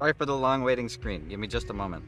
Sorry for the long waiting screen. Give me just a moment.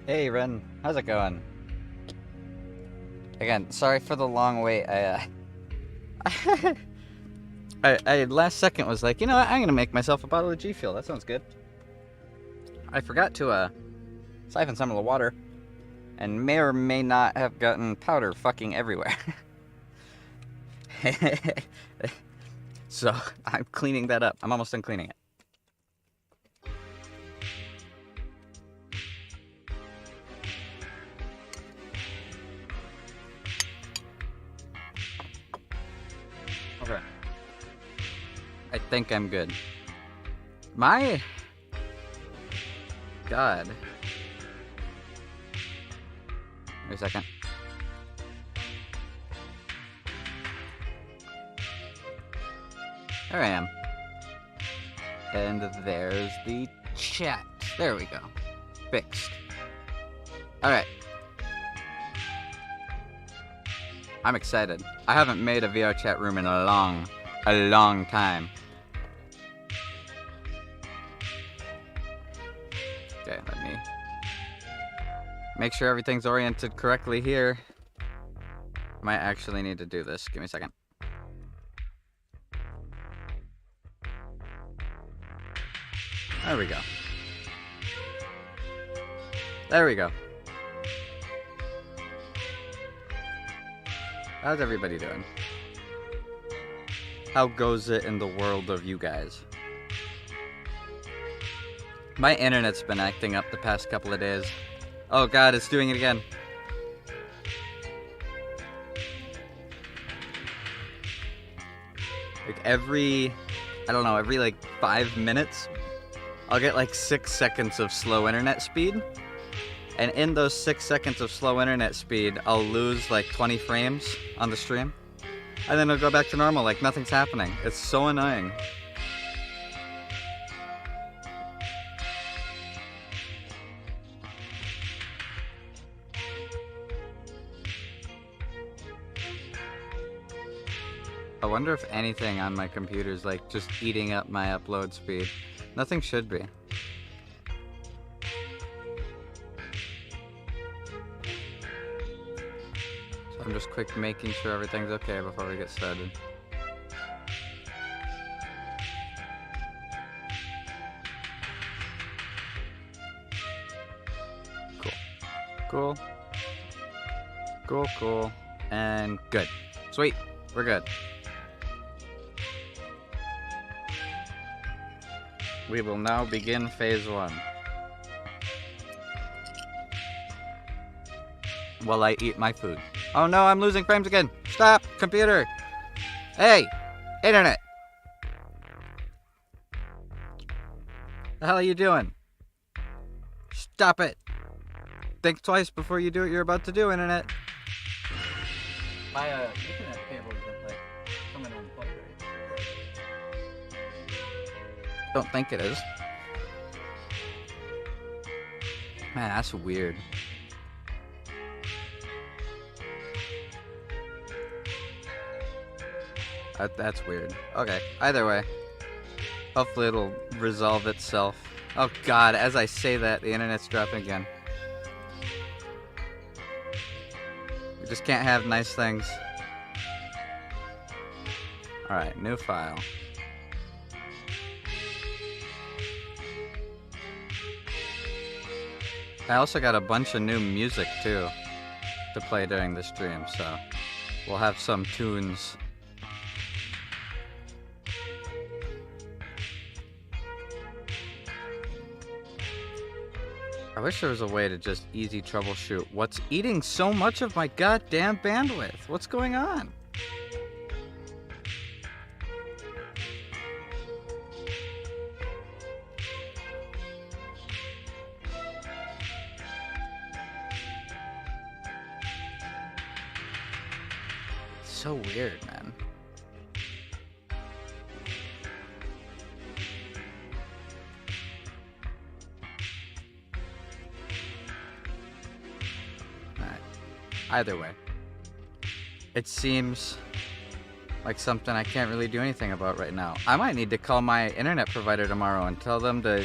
Hey Ren, how's it going? Again, sorry for the long wait. I last second was like, you know what? I'm gonna make myself a bottle of G Fuel. That sounds good. I forgot to siphon some of the water, and may or may not have gotten powder fucking everywhere. So I'm cleaning that up. I'm almost done cleaning it. Okay. I think I'm good. My God. Wait a second. There I am. And there's the chat. There we go. Fixed. Alright. I'm excited. I haven't made a VR chat room in a long time. Okay, let me make sure everything's oriented correctly here. Might actually need to do this. Give me a second. There we go. There we go. How's everybody doing? How goes it in the world of you guys? My internet's been acting up the past couple of days. Oh god, it's doing it again. Like every like 5 minutes, I'll get like 6 seconds of slow internet speed. And in those 6 seconds of slow internet speed, I'll lose like 20 frames on the stream. And then it'll go back to normal like nothing's happening. It's so annoying. I wonder if anything on my computer is like just eating up my upload speed. Nothing should be. So I'm just quick making sure everything's okay before we get started. Cool. Cool. And good. Sweet. We're good. We will now begin phase 1. While I eat my food. Oh no, I'm losing frames again. Stop, computer. Hey, internet. The hell are you doing? Stop it. Think twice before you do what you're about to do, internet. My internet cable isn't like coming unplugged right. Don't think it is. Man, that's weird. That's weird. Okay, either way. Hopefully it'll resolve itself. Oh god, as I say that, the internet's dropping again. We just can't have nice things. Alright, new file. I also got a bunch of new music too to play during the stream, so we'll have some tunes. I wish there was a way to just easy troubleshoot what's eating so much of my goddamn bandwidth. What's going on? So weird, man. Alright. Either way. It seems like something I can't really do anything about right now. I might need to call my internet provider tomorrow and tell them to,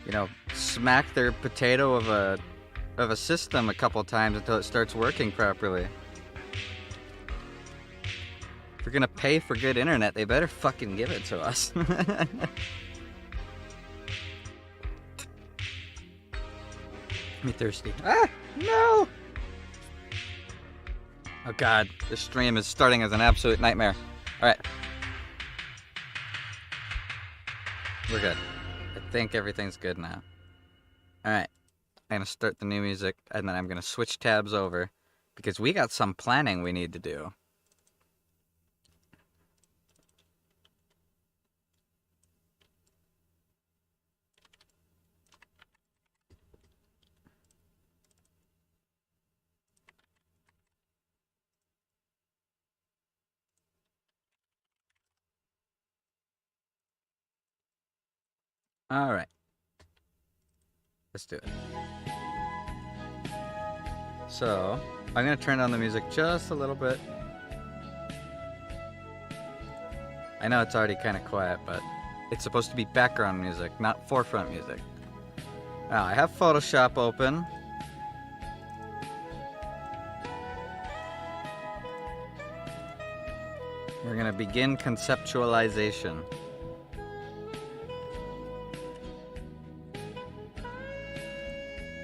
you know, smack their potato of a system a couple times until it starts working properly. If we're gonna pay for good internet, they better fucking give it to us. Me thirsty. Ah! No! Oh god, this stream is starting as an absolute nightmare. Alright. We're good. I think everything's good now. Alright. I'm gonna start the new music, and then I'm gonna switch tabs over, because we got some planning we need to do. Alright. Let's do it. So, I'm gonna turn down the music just a little bit. I know it's already kind of quiet, but it's supposed to be background music, not forefront music. Now, I have Photoshop open. We're gonna begin conceptualization.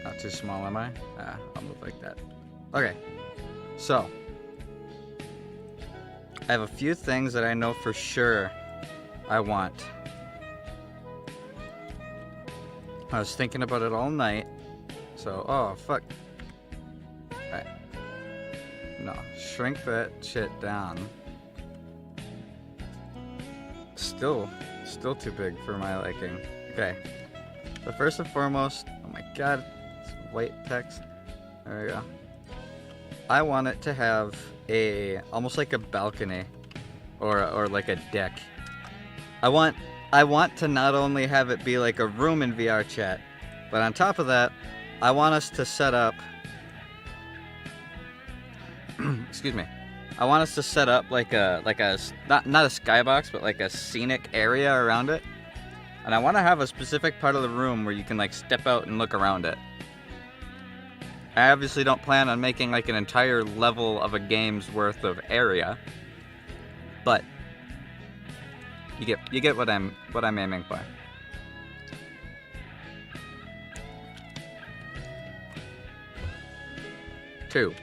Not too small, am I? Ah, I'll move like that. Okay, so I have a few things that I know for sure I want. I was thinking about it all night. So, oh, fuck. Alright. No, shrink that shit down. Still too big for my liking. Okay. But first and foremost, oh my god, it's white text. There we go. I want it to have almost like a balcony or like a deck. I want to not only have it be like a room in VRCHAT, but on top of that, I want us to set up excuse me. I want us to set up like a not a skybox, but like a scenic area around it. And I want to have a specific part of the room where you can like step out and look around it. I obviously don't plan on making like an entire level of a game's worth of area, but you get what I'm aiming for. Two.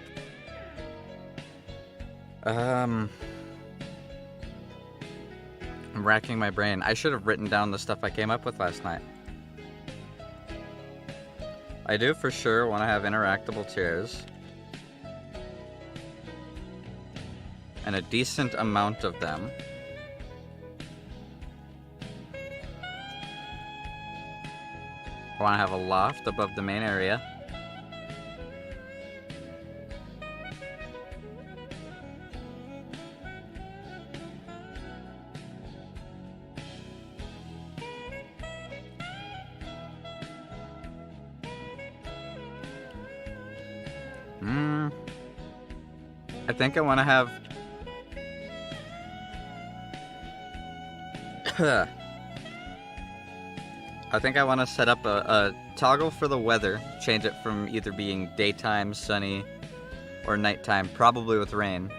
I'm racking my brain. I should have written down the stuff I came up with last night. I do for sure want to have interactable chairs. And a decent amount of them. I want to have a loft above the main area. I think I want to have I think I want to set up a toggle for the weather, change it from either being daytime, sunny, or nighttime, probably with rain.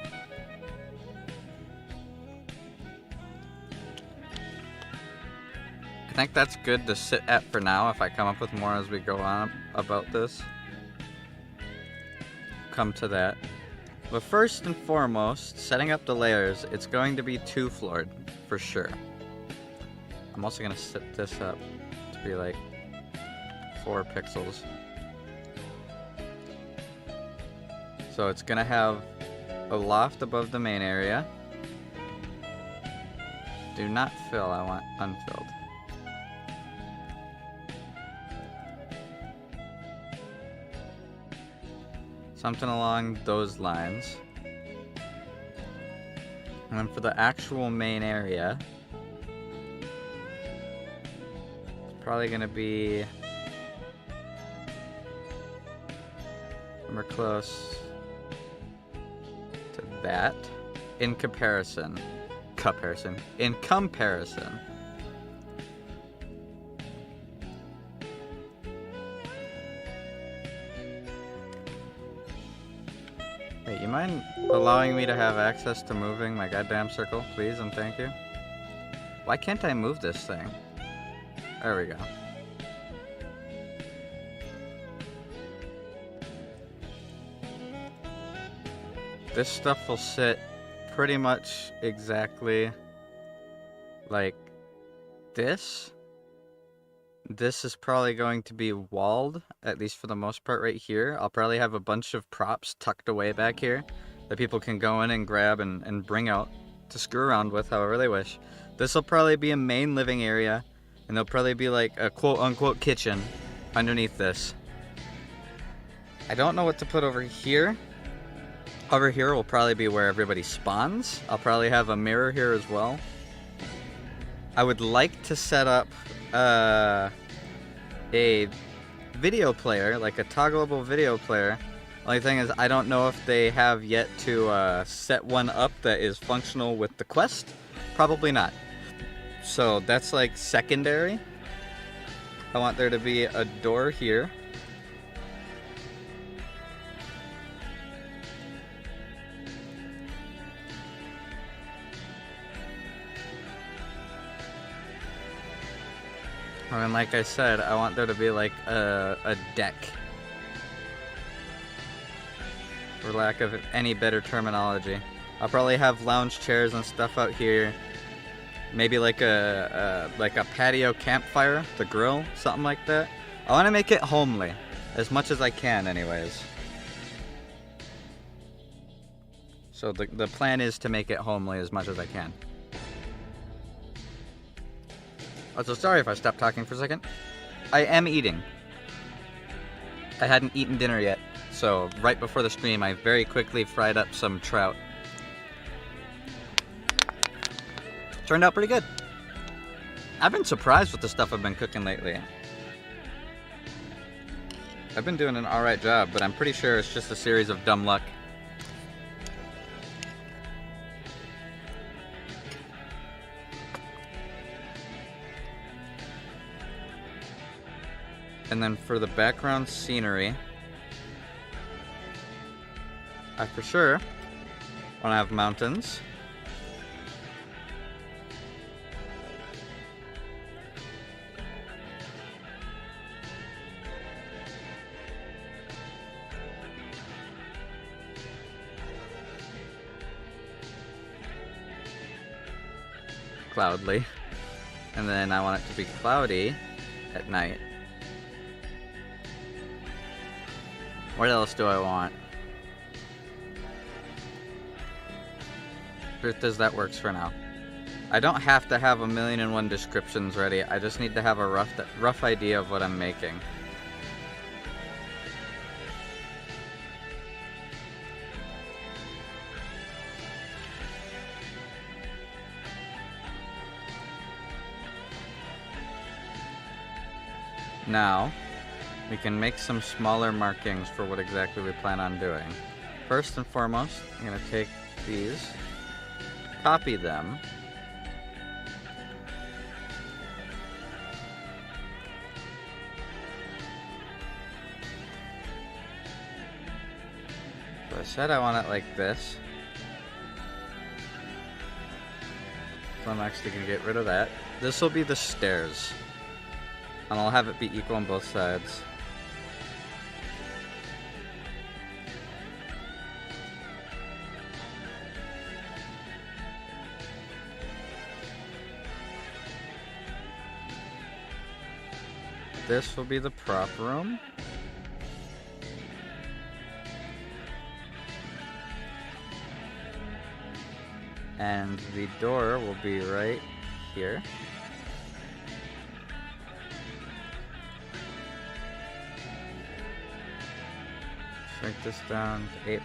I think that's good to sit at for now. If I come up with more as we go on about this, come to that. But first and foremost, setting up the layers, it's going to be two-floored, for sure. I'm also going to set this up to be like 4 pixels. So it's going to have a loft above the main area. Do not fill, I want unfilled. Something along those lines. And then for the actual main area, it's probably gonna be somewhere close to that. In comparison. In comparison. Hey, you mind allowing me to have access to moving my goddamn circle, please, and thank you? Why can't I move this thing? There we go. This stuff will sit pretty much exactly like this. This is probably going to be walled, at least for the most part right here. I'll probably have a bunch of props tucked away back here that people can go in and grab and bring out to screw around with however they wish. This will probably be a main living area, and there'll probably be like a quote-unquote kitchen underneath this. I don't know what to put over here. Over here will probably be where everybody spawns. I'll probably have a mirror here as well. I would like to set up a video player, like a toggleable video player. Only thing is, I don't know if they have yet to set one up that is functional with the quest. Probably not. So that's like secondary. I want there to be a door here. And like I said, I want there to be like a deck. For lack of any better terminology. I'll probably have lounge chairs and stuff out here. Maybe like a patio campfire, the grill, something like that. I want to make it homely, as much as I can anyways. So the plan is to make it homely as much as I can. Also, sorry if I stopped talking for a second. I am eating. I hadn't eaten dinner yet, so right before the stream I very quickly fried up some trout. Turned out pretty good. I've been surprised with the stuff I've been cooking lately. I've been doing an alright job, but I'm pretty sure it's just a series of dumb luck. And then for the background scenery, I for sure want to have mountains. Cloudly. And then I want it to be cloudy at night. What else do I want? Truth is, that works for now. I don't have to have 1,000,001 descriptions ready. I just need to have a rough idea of what I'm making. Now, we can make some smaller markings for what exactly we plan on doing. First and foremost, I'm going to take these, copy them, so I said I want it like this, so I'm actually going to get rid of that. This will be the stairs, and I'll have it be equal on both sides. This will be the prop room. And the door will be right here. Shrink this down to 8.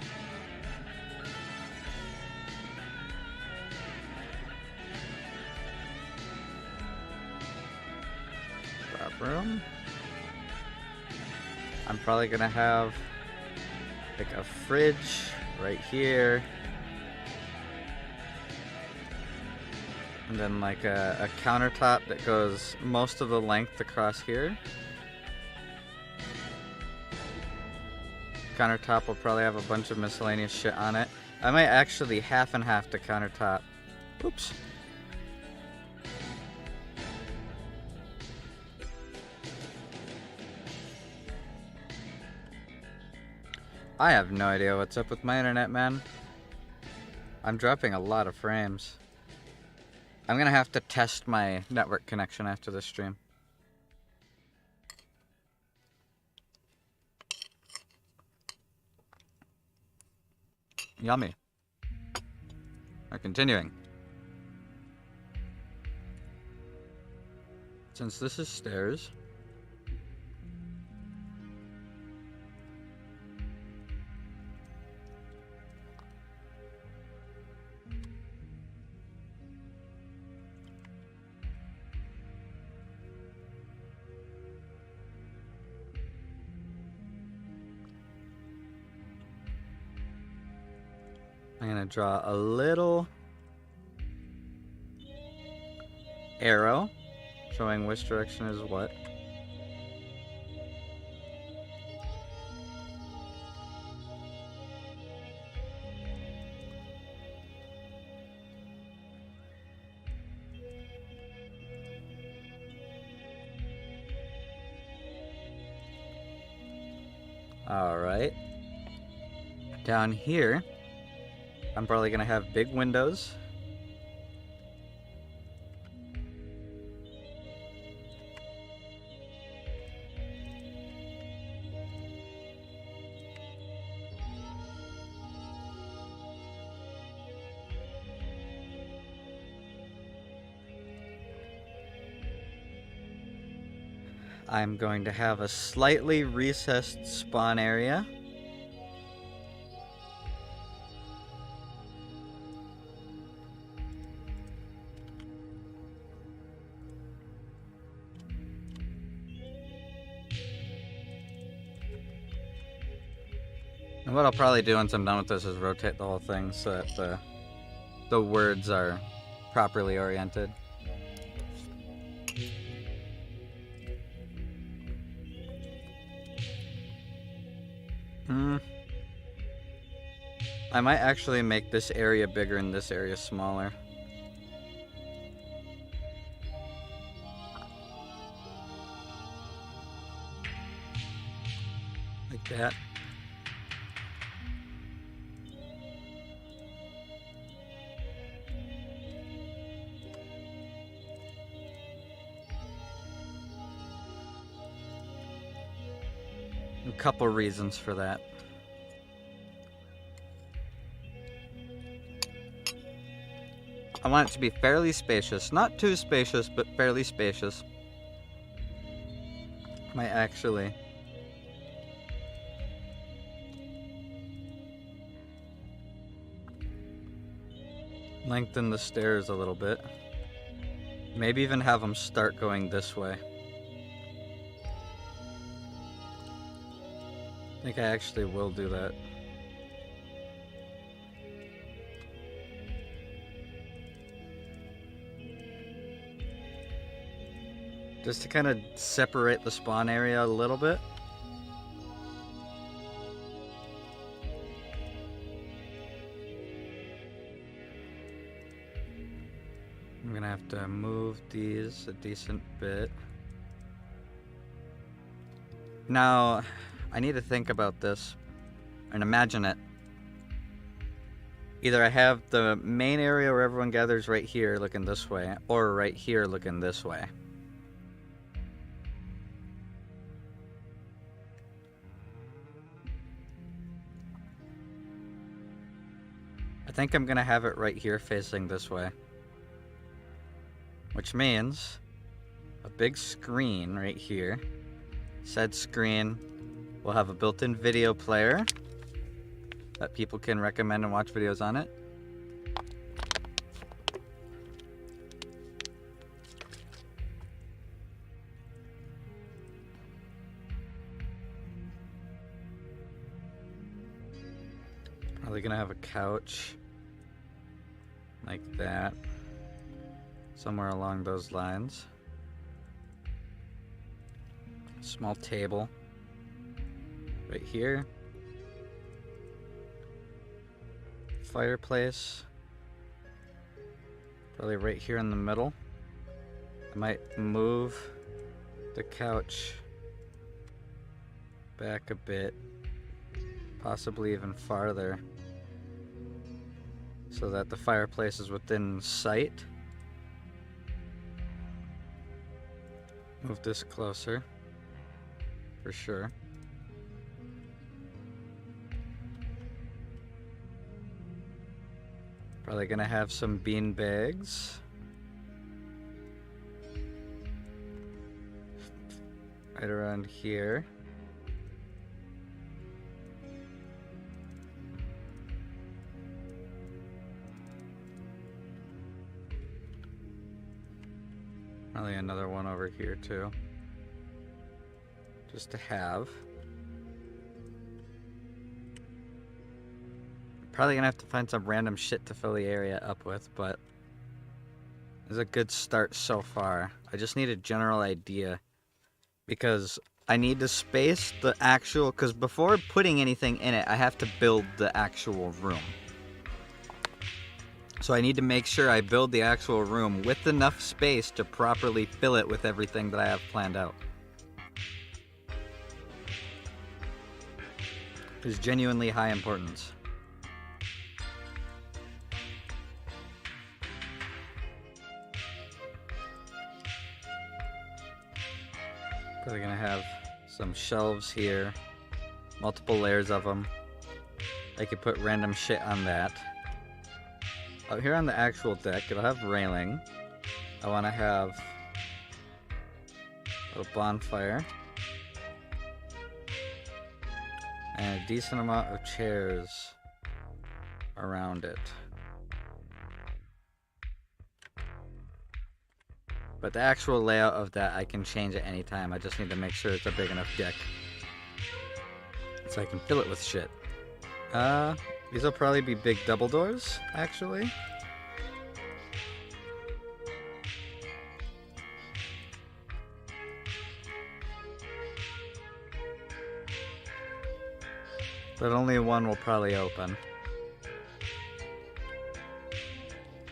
room. I'm probably gonna have like a fridge right here. And then like a countertop that goes most of the length across here. Countertop will probably have a bunch of miscellaneous shit on it. I might actually half and half the countertop. Oops. I have no idea what's up with my internet, man. I'm dropping a lot of frames. I'm gonna have to test my network connection after this stream. Yummy. We're continuing. Since this is stairs, I'm gonna draw a little arrow showing which direction is what. Alright. Down here, I'm probably gonna have big windows. I'm going to have a slightly recessed spawn area. And what I'll probably do once I'm done with this is rotate the whole thing so that the words are properly oriented. I might actually make this area bigger and this area smaller. Like that. A couple reasons for that. I want it to be fairly spacious. Not too spacious, but fairly spacious. Might actually lengthen the stairs a little bit. Maybe even have them start going this way. I think I actually will do that. Just to kind of separate the spawn area a little bit. I'm gonna have to move these a decent bit. Now, I need to think about this and imagine it. Either I have the main area where everyone gathers right here looking this way, or right here looking this way. I think I'm gonna have it right here facing this way. Which means a big screen right here. Said screen will have a built-in video player that people can recommend and watch videos on it. Probably gonna have a couch like that, somewhere along those lines. Small table right here. Fireplace probably right here in the middle. I might move the couch back a bit, possibly even farther, so that the fireplace is within sight. Move this closer, for sure. Probably gonna have some bean bags. Right around here. Probably another one over here too. Just to have. Probably gonna have to find some random shit to fill the area up with, but it's a good start so far. I just need a general idea, because I need to space the actual, because before putting anything in it, I have to build the actual room. So I need to make sure I build the actual room with enough space to properly fill it with everything that I have planned out. It's genuinely high importance. Probably gonna have some shelves here, multiple layers of them. I could put random shit on that. Out here on the actual deck, it'll have railing. I want to have a little bonfire and a decent amount of chairs around it. But the actual layout of that I can change at any time. I just need to make sure it's a big enough deck so I can fill it with shit. These will probably be big double doors, actually. But only one will probably open.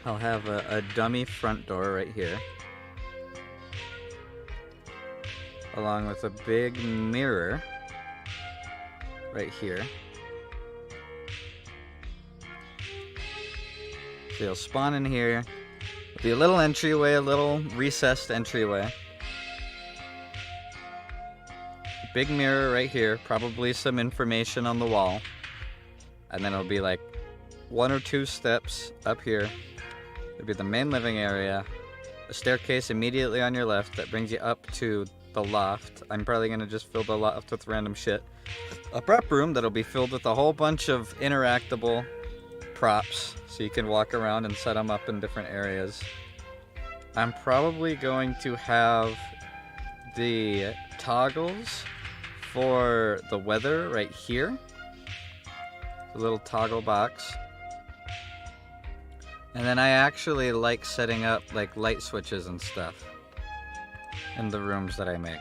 I'll have a dummy front door right here, along with a big mirror right here. So you'll spawn in here. There'll be a little entryway, a little recessed entryway. Big mirror right here, probably some information on the wall. And then it'll be like 1 or 2 steps up here. It'll be the main living area. A staircase immediately on your left that brings you up to the loft. I'm probably gonna just fill the loft with random shit. A prep room that'll be filled with a whole bunch of interactable props, so you can walk around and set them up in different areas. I'm probably going to have the toggles for the weather right here. A little toggle box. And then I actually like setting up like light switches and stuff in the rooms that I make.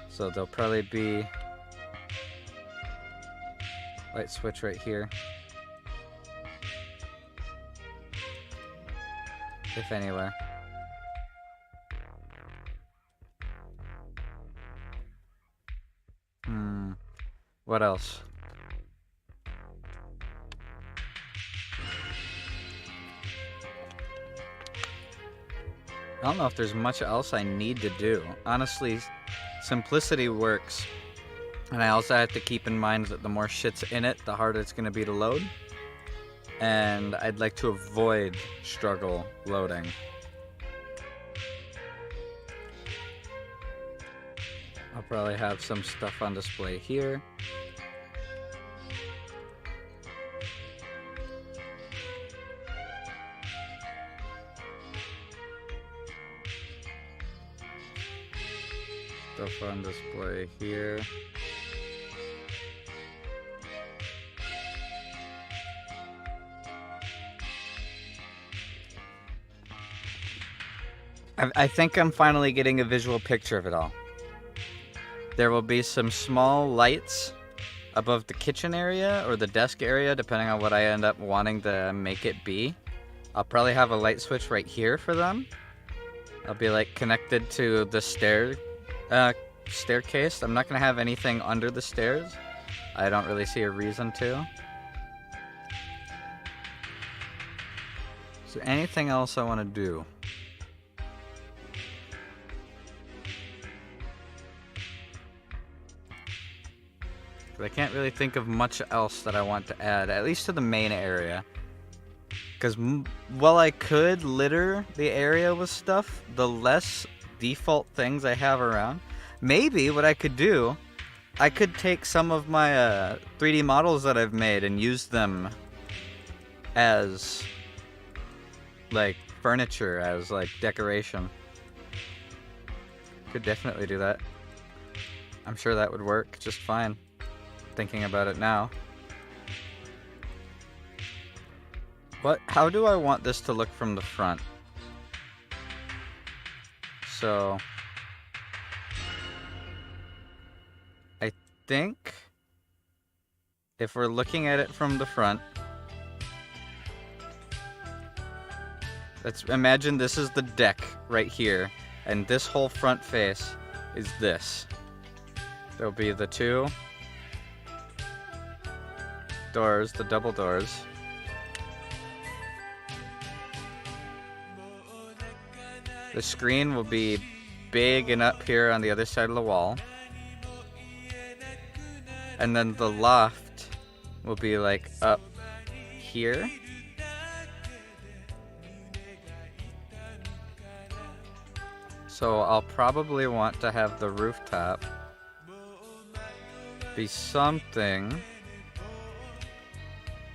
So there'll probably be light switch right here, if anywhere. What else? I don't know if there's much else I need to do. Honestly, simplicity works. And I also have to keep in mind that the more shit's in it, the harder it's going to be to load. And I'd like to avoid struggle loading. I'll probably have some stuff on display here. Stuff on display here. I think I'm finally getting a visual picture of it all. There will be some small lights above the kitchen area or the desk area, depending on what I end up wanting to make it be. I'll probably have a light switch right here for them. I'll be like connected to the staircase. I'm not gonna have anything under the stairs. I don't really see a reason to. Is there anything else I want to do? I can't really think of much else that I want to add, at least to the main area. Because while I could litter the area with stuff, the less default things I have around, maybe what I could do, I could take some of my 3D models that I've made and use them as like furniture, as like decoration. Could definitely do that. I'm sure that would work just fine. Thinking about it now. How do I want this to look from the front? So I think if we're looking at it from the front, let's imagine this is the deck right here, and this whole front face is this. There'll be the two doors, the double doors. The screen will be big and up here on the other side of the wall. And then the loft will be like up here. So I'll probably want to have the rooftop be something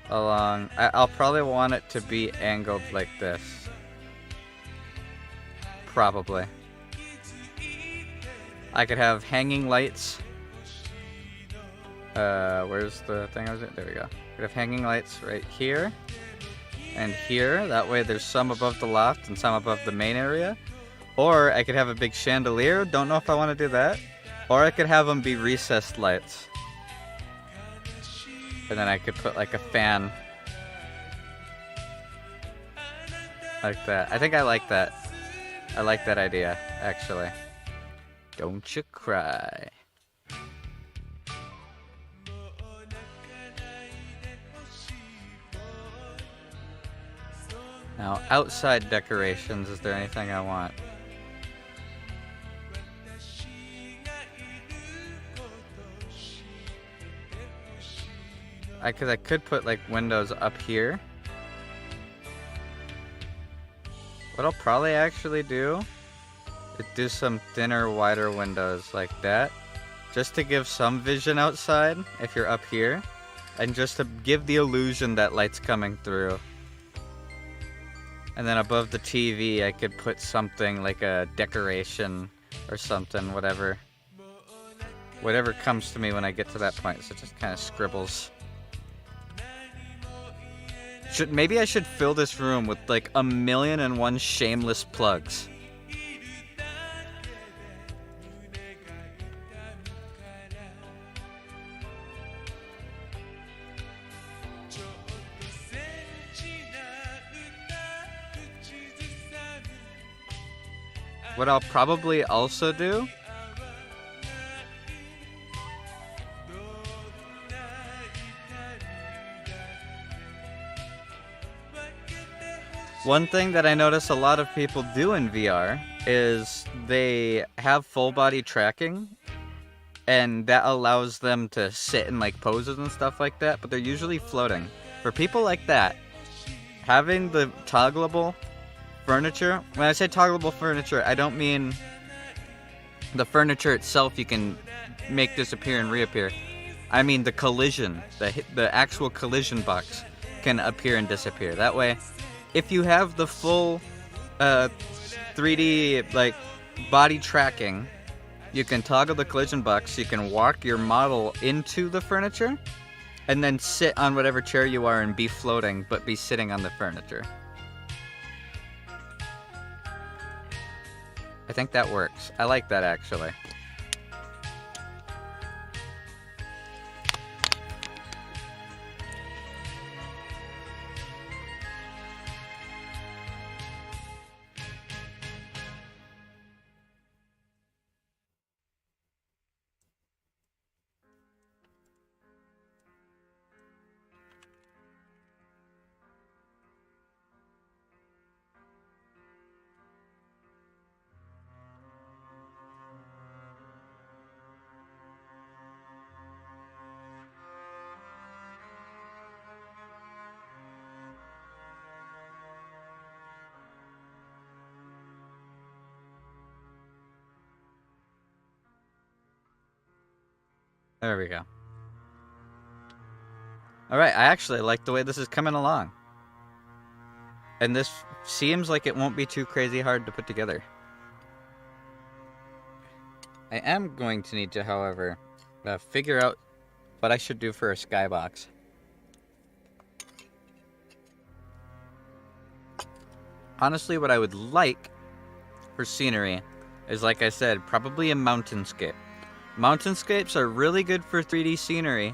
along... I'll probably want it to be angled like this. Probably. I could have hanging lights. Where's the thing I was at? There we go. I could have hanging lights right here and here. That way there's some above the loft and some above the main area. Or I could have a big chandelier. Don't know if I want to do that. Or I could have them be recessed lights. And then I could put like a fan. Like that. I think I like that. I like that idea, actually. Don't you cry. Now, outside decorations, is there anything I want? I could put like windows up here. What I'll probably actually do is do some thinner, wider windows like that. Just to give some vision outside if you're up here. And just to give the illusion that light's coming through. And then above the TV I could put something like a decoration or something, whatever. Whatever comes to me when I get to that point, so just kind of scribbles. Maybe I should fill this room with like 1,000,001 shameless plugs. What I'll probably also do one thing that I notice a lot of people do in VR is they have full body tracking, and that allows them to sit in like poses and stuff like that, but they're usually floating. For people like that, having the toggleable furniture, when I say toggleable furniture, I don't mean the furniture itself you can make disappear and reappear. I mean the collision, the actual collision box can appear and disappear. That way, if you have the full 3D like body tracking, you can toggle the collision box, you can walk your model into the furniture, and then sit on whatever chair you are and be floating, but be sitting on the furniture. I think that works. I like that, actually. There we go. Alright, I actually like the way this is coming along. And this seems like it won't be too crazy hard to put together. I am going to need to, however, figure out what I should do for a skybox. Honestly, what I would like for scenery is, like I said, probably a mountainscape. Mountainscapes are really good for 3D scenery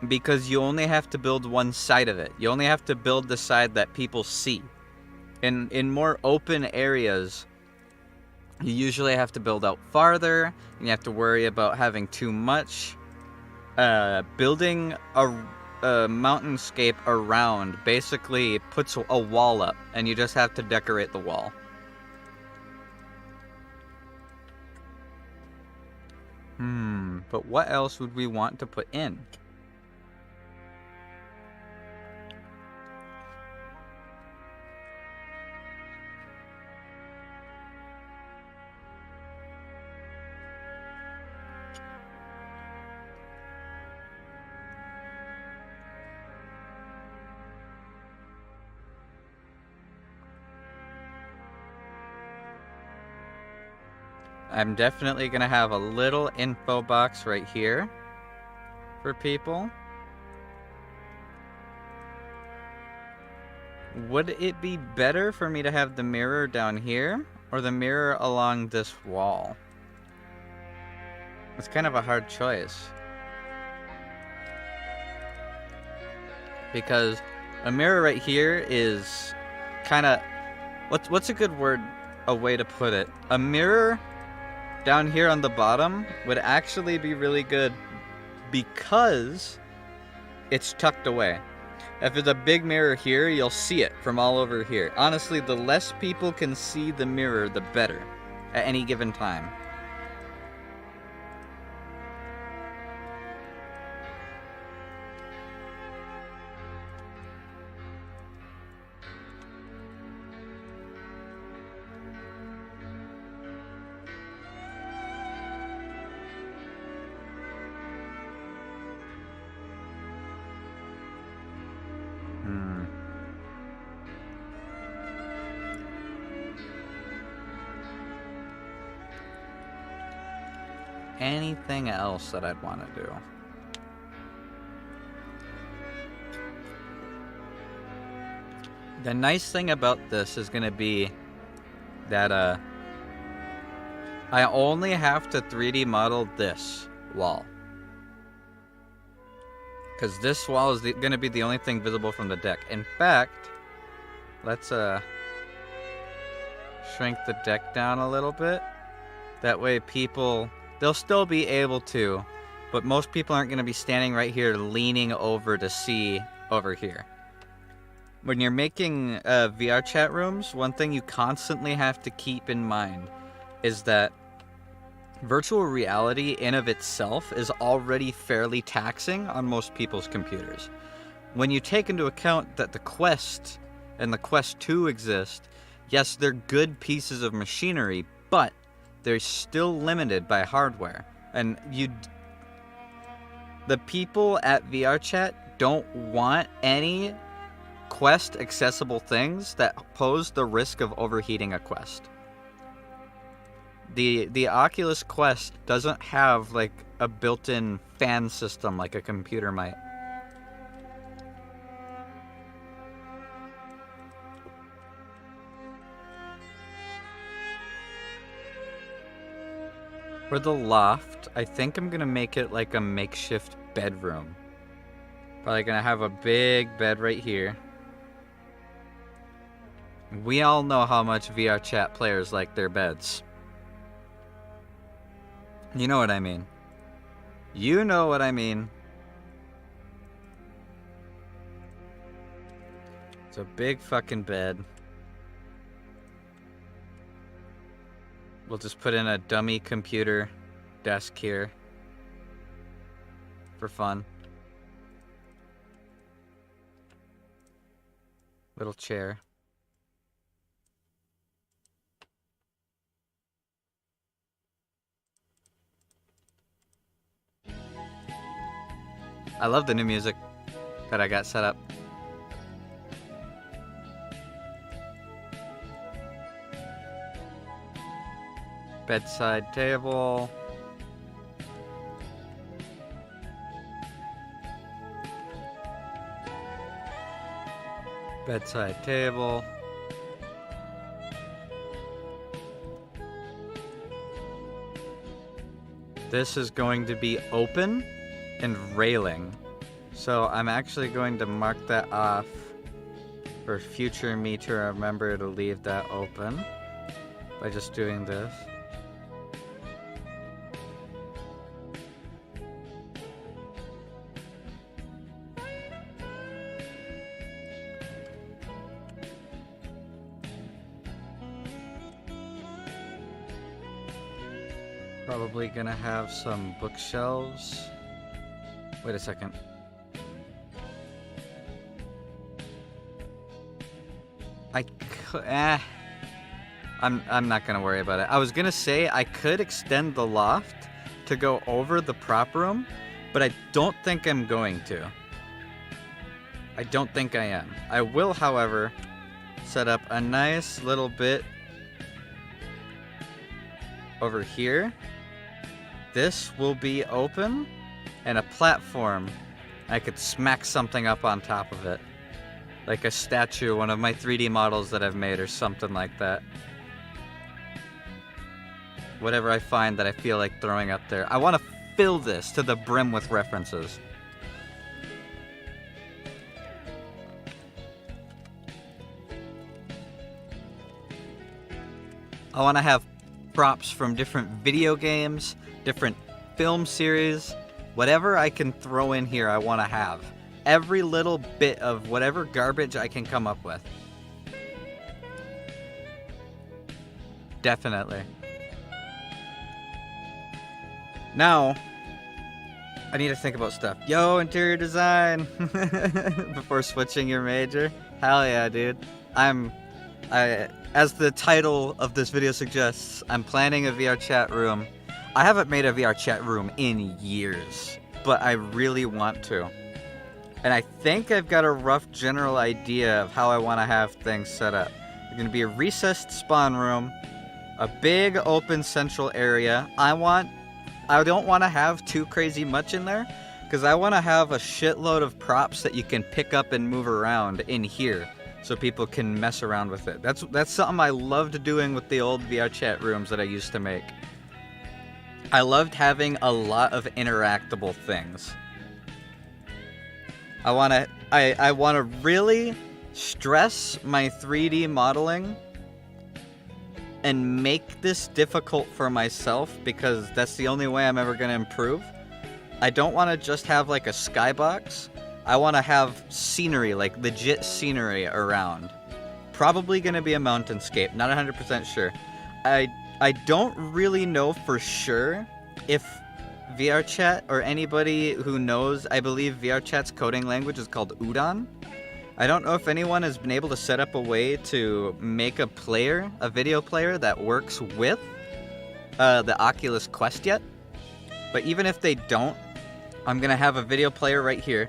because you only have to build one side of it. You only have to build the side that people see. In more open areas, you usually have to build out farther, and you have to worry about having too much. Building a mountainscape around basically puts a wall up, and you just have to decorate the wall. But what else would we want to put in? I'm definitely going to have a little info box right here for people. Would it be better for me to have the mirror down here or the mirror along this wall? It's kind of a hard choice. Because a mirror right here is kind of... What's a good word, a way to put it? A mirror down here on the bottom would actually be really good because it's tucked away. If there's a big mirror here, you'll see it from all over here. Honestly, the less people can see the mirror, the better at any given time. Anything else that I'd want to do? The nice thing about this is going to be that I only have to 3D model this wall. Because this wall is going to be the only thing visible from the deck. In fact, let's shrink the deck down a little bit. That way people... They'll still be able to, but most people aren't going to be standing right here leaning over to see over here. When you're making VR chat rooms, one thing you constantly have to keep in mind is that virtual reality in of itself is already fairly taxing on most people's computers. When you take into account that the Quest and the Quest 2 exist, yes, they're good pieces of machinery, but they're still limited by hardware. And the people at VRCHAT don't want any Quest accessible things that pose the risk of overheating a Quest. The Oculus Quest doesn't have like a built-in fan system like a computer might. For the loft, I think I'm gonna make it like a makeshift bedroom. Probably gonna have a big bed right here. We all know how much VRCHAT players like their beds. You know what I mean. You know what I mean. It's a big fucking bed. We'll just put in a dummy computer desk here for fun. Little chair. I love the new music that I got set up. Bedside table. Bedside table. This is going to be open and railing. So I'm actually going to mark that off for future me to remember to leave that open by just doing this. Probably gonna have some bookshelves. Wait a second. I'm not gonna worry about it. I was gonna say I could extend the loft to go over the prop room, but I don't think I'm going to. I don't think I am. I will, however, set up a nice little bit over here. This will be open and a platform. I could smack something up on top of it. Like a statue, one of my 3D models that I've made or something like that. Whatever I find that I feel like throwing up there. I want to fill this to the brim with references. I want to have props from different video games, different film series, whatever I can throw in here I want to have. Every little bit of whatever garbage I can come up with. Definitely. Now, I need to think about stuff. Yo, interior design! Before switching your major. Hell yeah, dude. As the title of this video suggests, I'm planning a VRCHAT room. I haven't made a VRCHAT room in years, but I really want to. And I think I've got a rough general idea of how I want to have things set up. There's going to be a recessed spawn room, a big open central area. I don't want to have too crazy much in there, because I want to have a shitload of props that you can pick up and move around in here, so people can mess around with it. That's something I loved doing with the old VRCHAT rooms that I used to make. I loved having a lot of interactable things. I wanna really stress my 3D modeling and make this difficult for myself, because that's the only way I'm ever gonna improve. I don't want to just have like a skybox. I want to have scenery, like legit scenery around. Probably gonna be a mountainscape, not 100% sure. I don't really know for sure if VRCHAT or anybody who knows, I believe VRCHAT's coding language is called Udon. I don't know if anyone has been able to set up a way to make a video player that works with the Oculus Quest yet. But even if they don't, I'm gonna have a video player right here.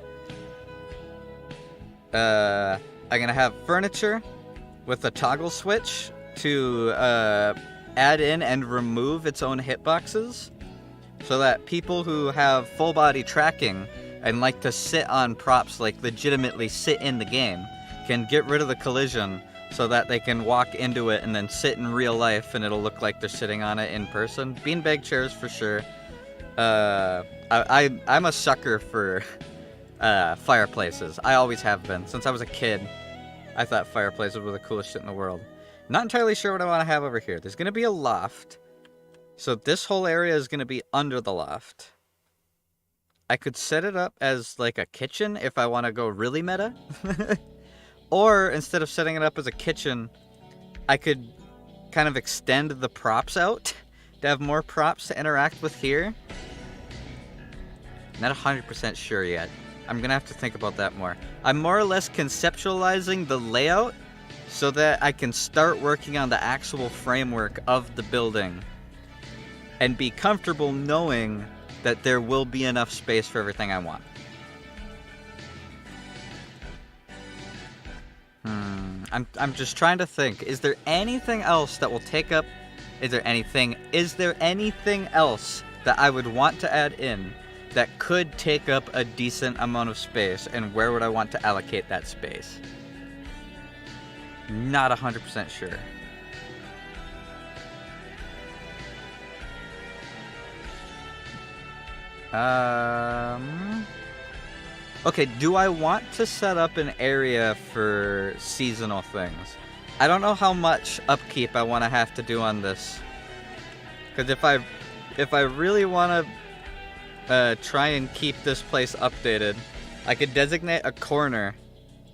I'm gonna have furniture with a toggle switch to add in and remove its own hitboxes, so that people who have full body tracking and like to sit on props, like legitimately sit in the game, can get rid of the collision so that they can walk into it and then sit in real life and it'll look like they're sitting on it in person. Beanbag chairs for sure. I'm a sucker for fireplaces. I always have been. Since I was a kid, I thought fireplaces were the coolest shit in the world. Not entirely sure what I want to have over here. There's going to be a loft. So this whole area is going to be under the loft. I could set it up as like a kitchen if I want to go really meta. Or instead of setting it up as a kitchen, I could kind of extend the props out to have more props to interact with here. Not 100% sure yet. I'm going to have to think about that more. I'm more or less conceptualizing the layout so that I can start working on the actual framework of the building and be comfortable knowing that there will be enough space for everything I want. I'm just trying to think. Is there anything else that will take up... Is there anything else that I would want to add in that could take up a decent amount of space, and where would I want to allocate that space? Not 100% sure. Okay, do I want to set up an area for seasonal things? I don't know how much upkeep I want to have to do on this. Because if I really want to try and keep this place updated, I could designate a corner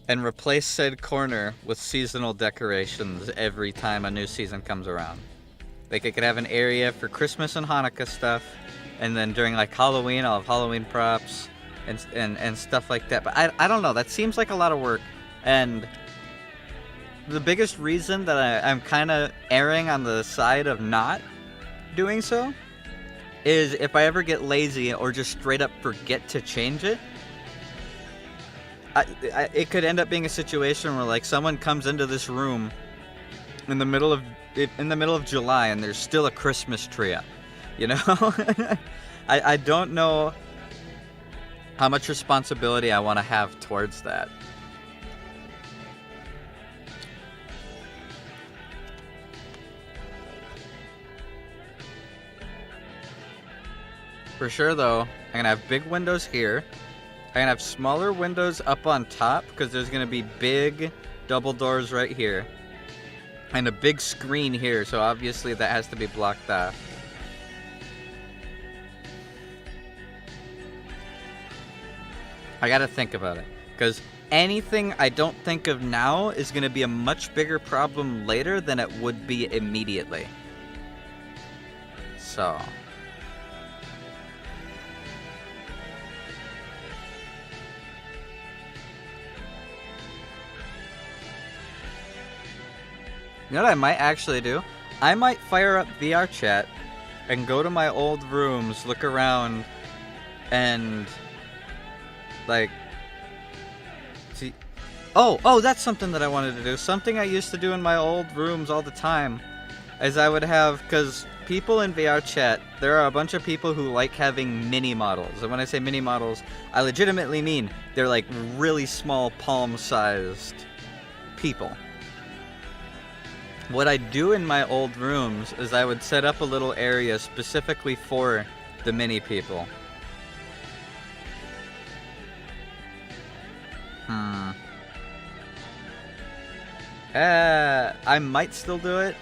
and replace said corner with seasonal decorations every time a new season comes around. Like, I could have an area for Christmas and Hanukkah stuff, and then during like Halloween, I'll have Halloween props and stuff like that. But I don't know, that seems like a lot of work. And the biggest reason that I'm kind of erring on the side of not doing so is if I ever get lazy or just straight up forget to change it, it could end up being a situation where like someone comes into this room in the middle of July and there's still a Christmas tree up, you know? I don't know how much responsibility I want to have towards that. For sure though, I'm gonna have big windows here. I'm gonna have smaller windows up on top because there's gonna be big double doors right here. And a big screen here, so obviously that has to be blocked off. I gotta think about it, because anything I don't think of now is gonna be a much bigger problem later than it would be immediately. So... You know what I might actually do? I might fire up VRCHAT and go to my old rooms, look around, and like see. Oh, that's something that I wanted to do. Something I used to do in my old rooms all the time, is I would have, because people in VRCHAT, there are a bunch of people who like having mini models, and when I say mini models, I legitimately mean they're like really small, palm-sized people. What I do in my old rooms is I would set up a little area specifically for the mini people. I might still do it.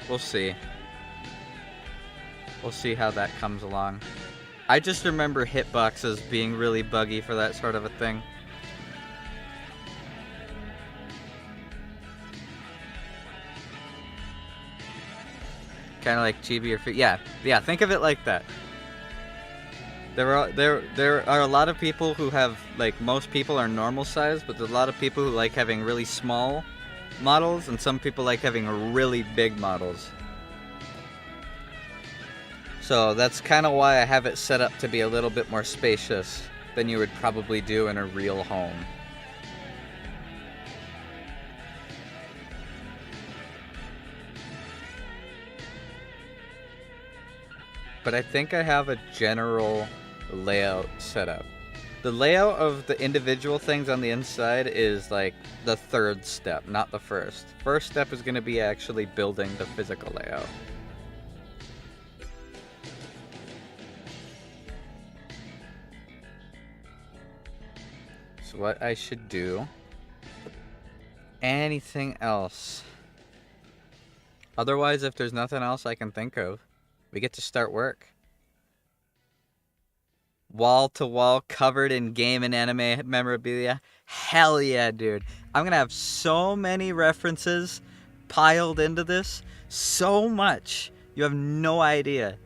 We'll see. We'll see how that comes along. I just remember hitboxes being really buggy for that sort of a thing. Kind of like chibi or yeah, think of it like that. There are a lot of people who have, like, most people are normal size, but there's a lot of people who like having really small models, and some people like having really big models. So that's kind of why I have it set up to be a little bit more spacious than you would probably do in a real home. But I think I have a general layout set up. The layout of the individual things on the inside is like the third step, not the first. First step is going to be actually building the physical layout. So what I should do... Anything else? Otherwise, if there's nothing else I can think of, we get to start work. Wall-to-wall covered in game and anime memorabilia. Hell yeah, dude. I'm gonna have so many references piled into this. So much. You have no idea.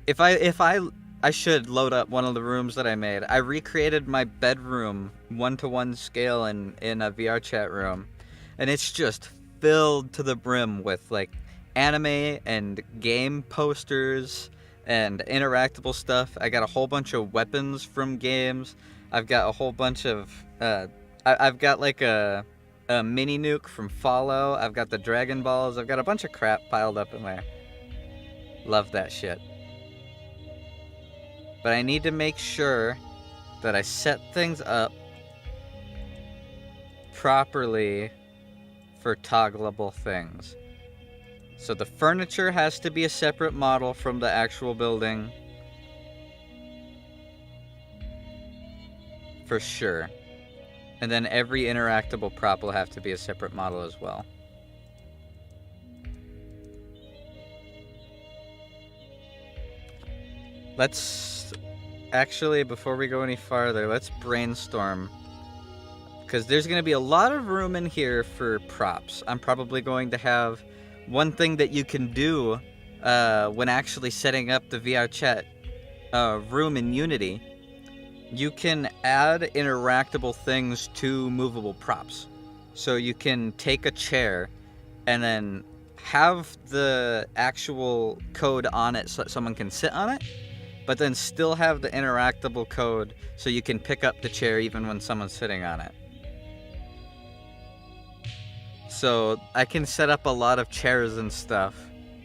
If I should load up one of the rooms that I made. I recreated my bedroom 1-to-1 scale in a VRCHAT room. And it's just filled to the brim with like anime and game posters and interactable stuff. I got a whole bunch of weapons from games. I've got a whole bunch of I've got like a mini nuke from Fallout. I've got the Dragon Balls. I've got a bunch of crap piled up in there. Love that shit. But I need to make sure that I set things up properly for toggleable things. So the furniture has to be a separate model from the actual building. For sure. And then every interactable prop will have to be a separate model as well. Let's... Actually, before we go any farther, let's brainstorm. Because there's going to be a lot of room in here for props. I'm probably going to have... One thing that you can do when actually setting up the VRCHAT room in Unity, you can add interactable things to movable props. So you can take a chair and then have the actual code on it so that someone can sit on it, but then still have the interactable code so you can pick up the chair even when someone's sitting on it. So I can set up a lot of chairs and stuff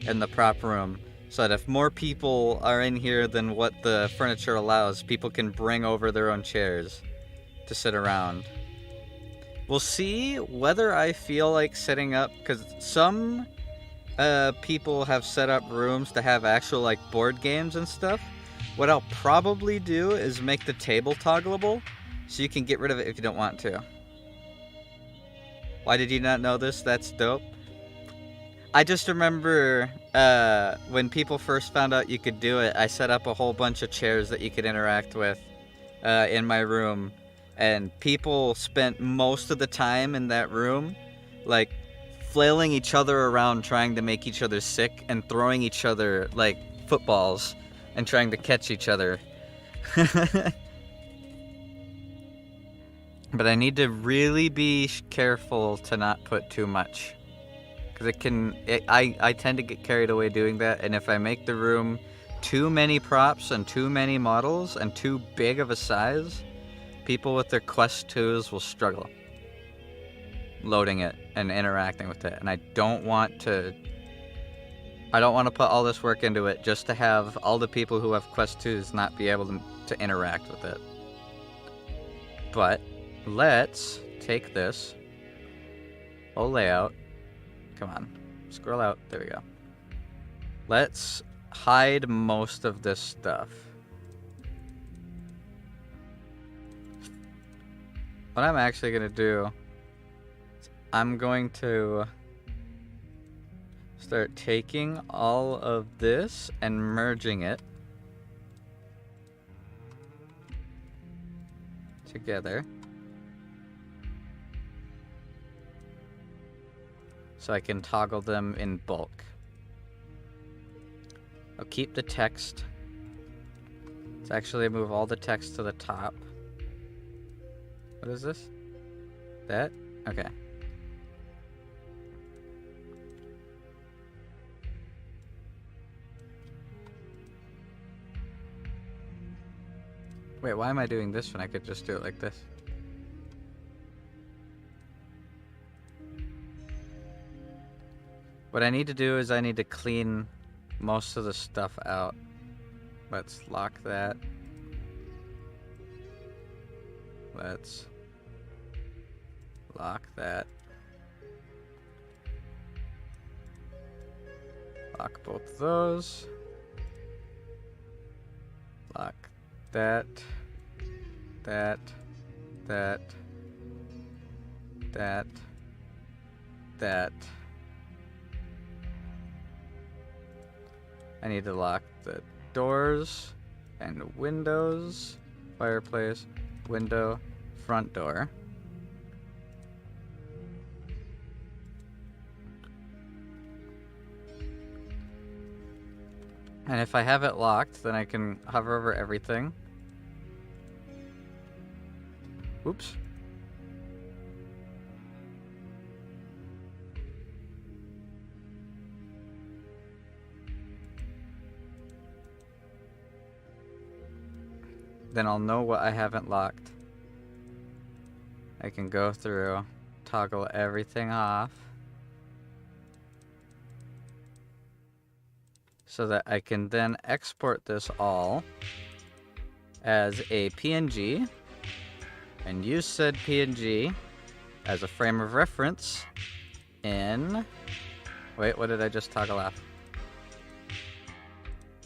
in the prop room so that if more people are in here than what the furniture allows, people can bring over their own chairs to sit around. We'll see whether I feel like setting up, because some people have set up rooms to have actual like board games and stuff. What I'll probably do is make the table toggleable so you can get rid of it if you don't want to. Why did you not know this? That's dope. I just remember when people first found out you could do it, I set up a whole bunch of chairs that you could interact with in my room. And people spent most of the time in that room, like, flailing each other around trying to make each other sick and throwing each other, like, footballs and trying to catch each other. But I need to really be careful to not put too much. Because I tend to get carried away doing that, and if I make the room too many props and too many models and too big of a size, people with their Quest 2s will struggle loading it and interacting with it. And I don't want to put all this work into it just to have all the people who have Quest 2s not be able to interact with it. But let's take this whole layout. Come on, scroll out. There we go. Let's hide most of this stuff. What I'm actually going to do is I'm going to start taking all of this and merging it together. So I can toggle them in bulk. I'll keep the text. Let's actually move all the text to the top. What is this? That? Okay. Wait, why am I doing this when I could just do it like this? What I need to do is I need to clean most of the stuff out. Let's lock that. Let's lock that. Lock both of those. Lock that. That. That. That. That. I need to lock the doors and windows. Fireplace, window, front door. And if I have it locked, then I can hover over everything. Oops. Then I'll know what I haven't locked. I can go through, toggle everything off, so that I can then export this all as a PNG and use said PNG as a frame of reference in... Wait, what did I just toggle off?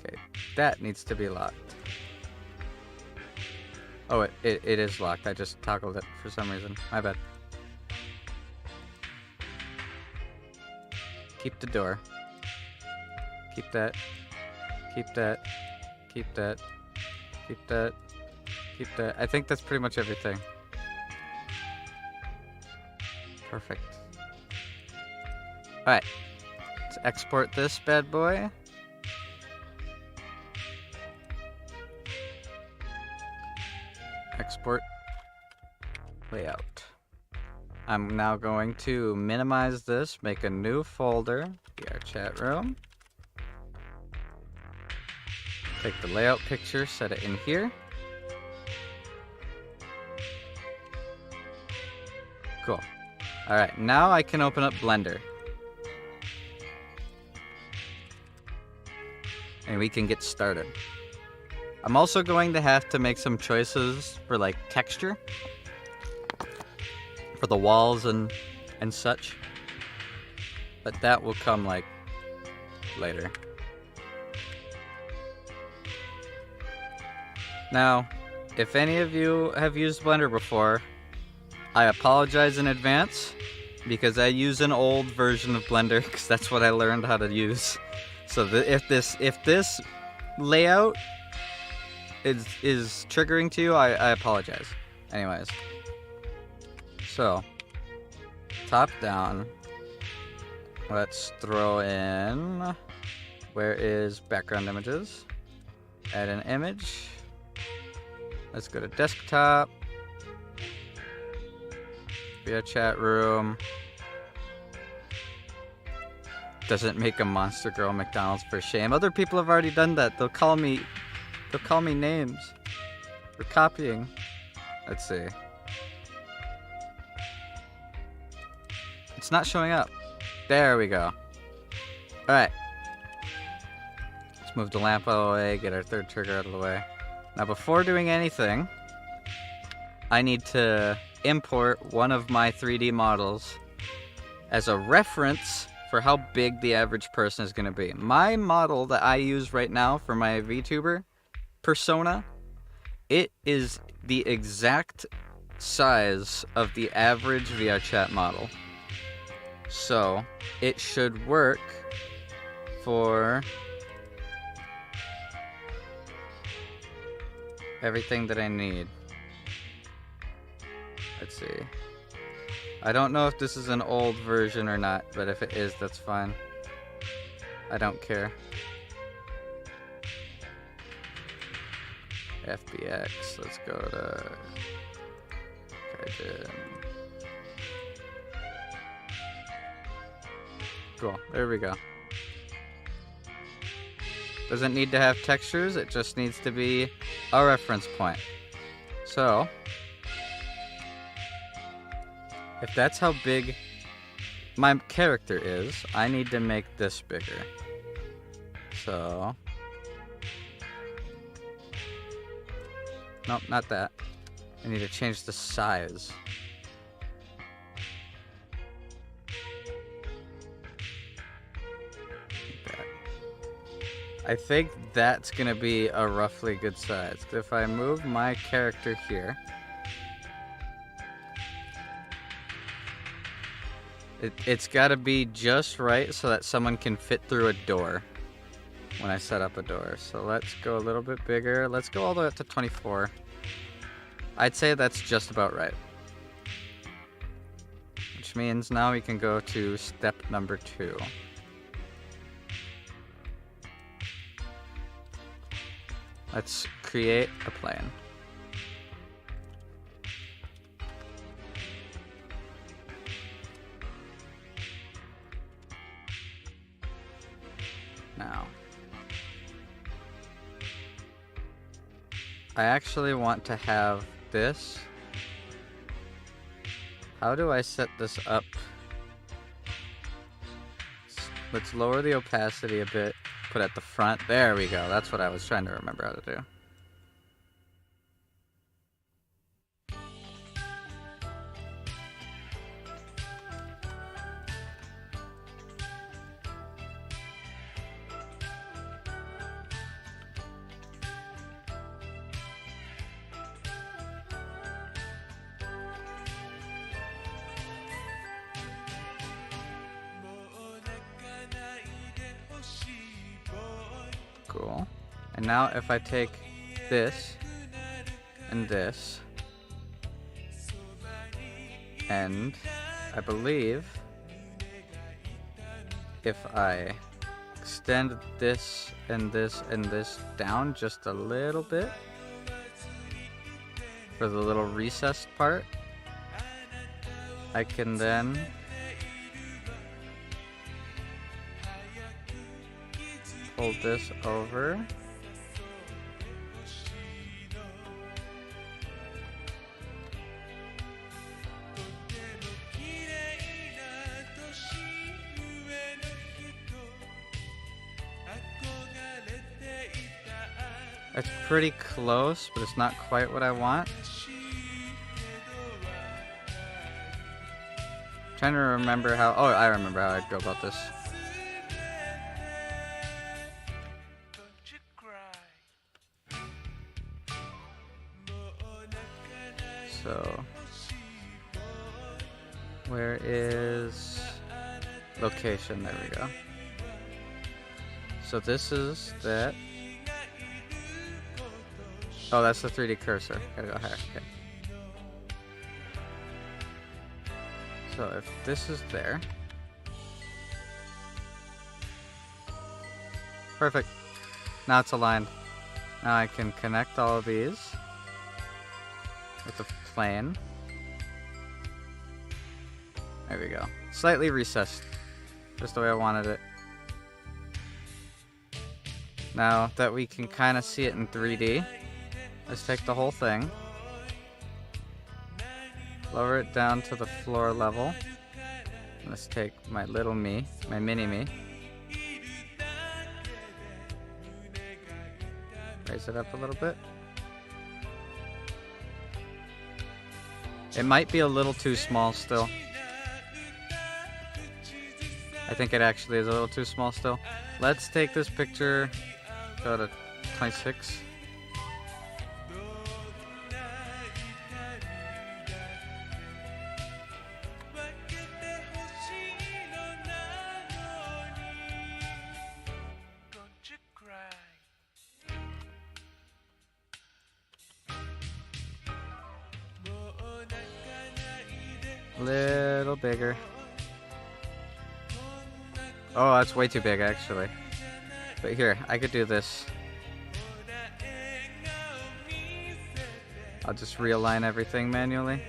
Okay, that needs to be locked. Oh, it is locked. I just toggled it for some reason. My bad. Keep the door. Keep that. Keep that. Keep that. Keep that. Keep that. I think that's pretty much everything. Perfect. Alright. Let's export this bad boy. Export layout. I'm now going to minimize this, make a new folder, VRCHAT room. Take the layout picture, set it in here. Cool. Alright, now I can open up Blender. And we can get started. I'm also going to have to make some choices for like texture for the walls and such, but that will come like later. Now, if any of you have used Blender before, I apologize in advance because I use an old version of Blender because that's what I learned how to use. So if this layout is triggering to you, I apologize. Anyways. So, top down. Let's throw in... Where is background images? Add an image. Let's go to desktop. Via chat room. Doesn't make a monster girl McDonald's for shame. Other people have already done that. They'll call me names for copying. Let's see. It's not showing up. There we go. Alright. Let's move the lamp out of the way, get our third trigger out of the way. Now before doing anything, I need to import one of my 3D models as a reference for how big the average person is going to be. My model that I use right now for my VTuber persona, it is the exact size of the average VRCHAT model. So, it should work for everything that I need. Let's see. I don't know if this is an old version or not, but if it is, that's fine. I don't care. FBX, let's go to Kaijin. Cool, there we go. Doesn't need to have textures, it just needs to be a reference point. So, if that's how big my character is, I need to make this bigger. So, nope, not that. I need to change the size. I think that's gonna be a roughly good size. If I move my character here, it's gotta be just right so that someone can fit through a door when I set up a door. So let's go a little bit bigger. Let's go all the way up to 24. I'd say that's just about right. Which means now we can go to step number 2. Let's create a plane. Now, I actually want to have this. How do I set this up? Let's lower the opacity a bit. Put at the front. There we go. That's what I was trying to remember how to do. Cool. And now if I take this and this, and I believe if I extend this and this and this down just a little bit for the little recessed part, I can then fold this over. It's pretty close, but it's not quite what I want. Trying to remember how. Oh, I remember how I'd go about this. So, where is location? There we go. So this is that. Oh, that's the 3D cursor. Gotta go higher. Okay. So if this is there. Perfect. Now it's aligned. Now I can connect all of these with the plane. There we go. Slightly recessed. Just the way I wanted it. Now that we can kind of see it in 3D, let's take the whole thing, lower it down to the floor level. Let's take my little me, my mini me, raise it up a little bit. It might be a little too small still. I think it actually is a little too small still. Let's take this picture, go to 26. Little bigger. Oh, that's way too big actually. But here, I could do this. I'll just realign everything manually.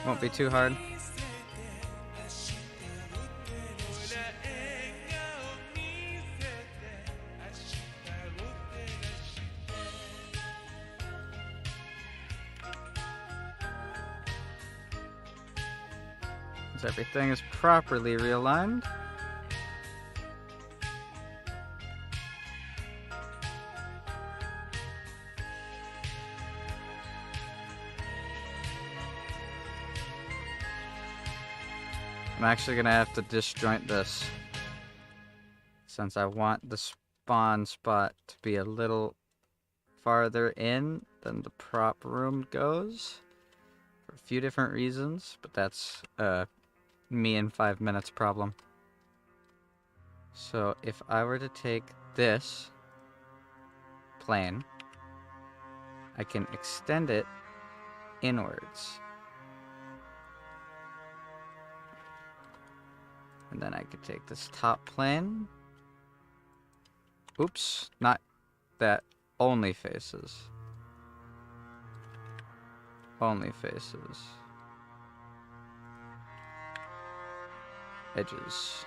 Won't be too hard. Once everything is properly realigned, I'm actually gonna have to disjoint this, since I want the spawn spot to be a little farther in than the prop room goes, for a few different reasons, but that's me in 5 minutes problem. So if I were to take this plane, I can extend it inwards. And then I could take this top plane. Oops, not that. Only faces. Only faces. Edges.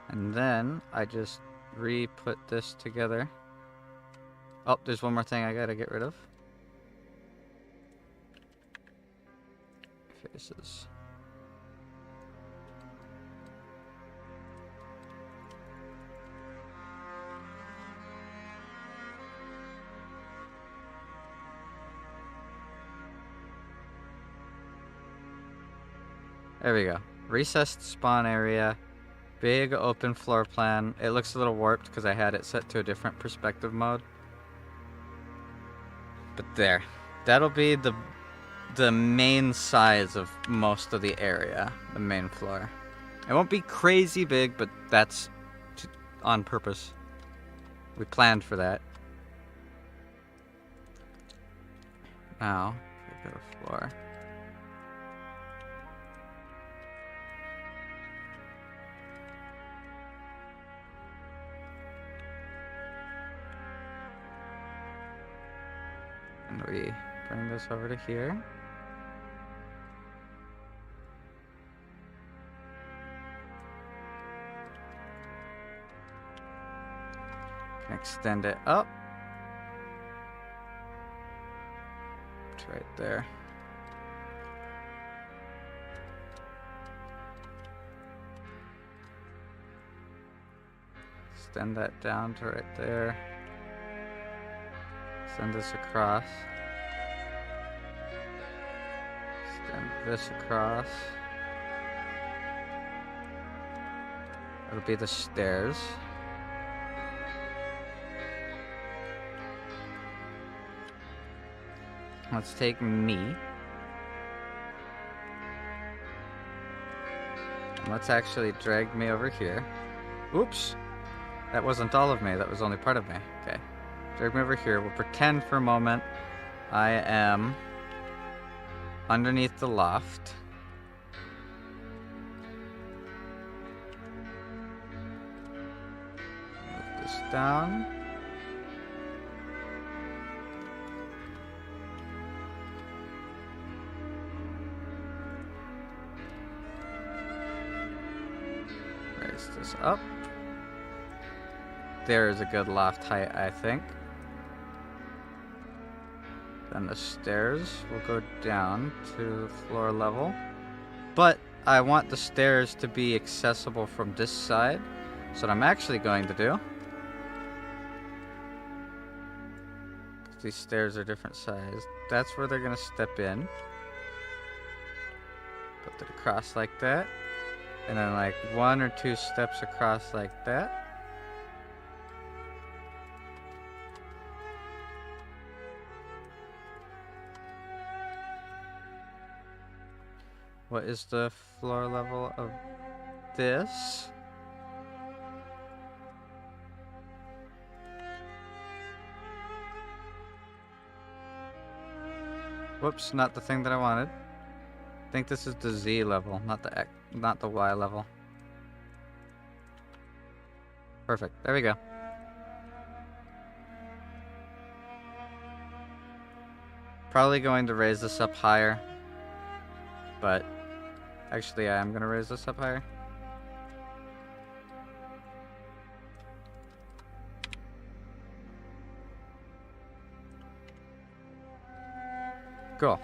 And then I just re-put this together. Oh, there's one more thing I gotta get rid of. Faces. There we go. Recessed spawn area. Big open floor plan. It looks a little warped because I had it set to a different perspective mode. But there. That'll be the main size of most of the area. The main floor. It won't be crazy big, but that's on purpose. We planned for that. Now, I go to floor. And we bring this over to here. Extend it up. It's right there. Extend that down to right there. Send this across. Extend this across. It'll be the stairs. Let's take me. And let's actually drag me over here. Oops! That wasn't all of me, that was only part of me. Okay. Drag me over here. We'll pretend for a moment I am underneath the loft. Move this down. Raise this up. There is a good loft height, I think. Then the stairs will go down to floor level. But I want the stairs to be accessible from this side. So what I'm actually going to do, these stairs are different size, that's where they're going to step in. Put it across like that. And then like 1 or 2 steps across like that. What is the floor level of this? Whoops, not the thing that I wanted. I think this is the Z level, not the Y level. Perfect. There we go. Probably going to raise this up higher, but actually I am going to raise this up higher. Cool.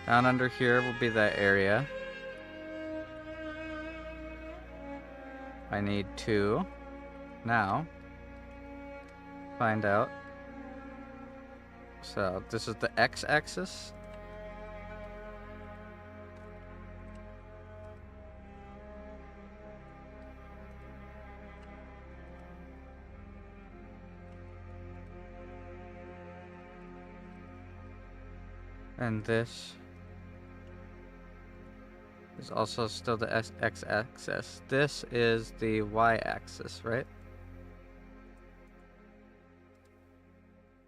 Down under here will be that area. I need 2. Now, find out. So this is the x-axis. And this is also still the x-axis. This is the y-axis, right?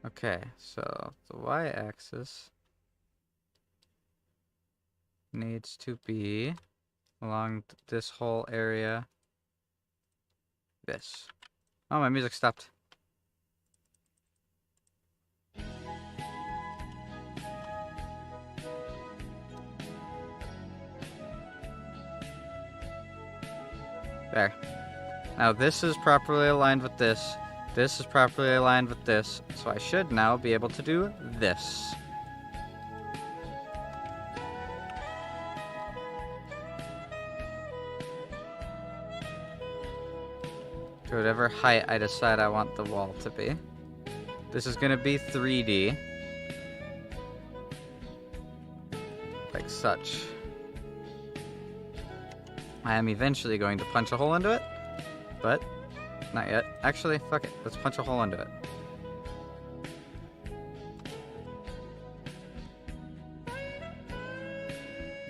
Okay, so the y-axis needs to be along this whole area. This. Oh, my music stopped. There. Now this is properly aligned with this. This is properly aligned with this. So I should now be able to do this. To whatever height I decide I want the wall to be. This is going to be 3D. Like such. I am eventually going to punch a hole into it, but not yet. Actually, fuck it. Let's punch a hole into it.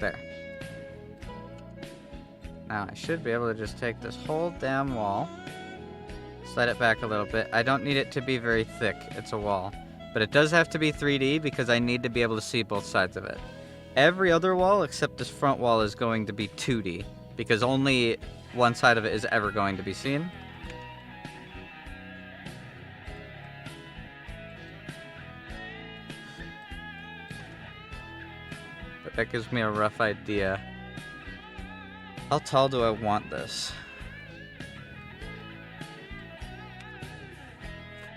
There. Now I should be able to just take this whole damn wall, slide it back a little bit. I don't need it to be very thick. It's a wall. But it does have to be 3D because I need to be able to see both sides of it. Every other wall except this front wall is going to be 2D. Because only one side of it is ever going to be seen. But that gives me a rough idea. How tall do I want this?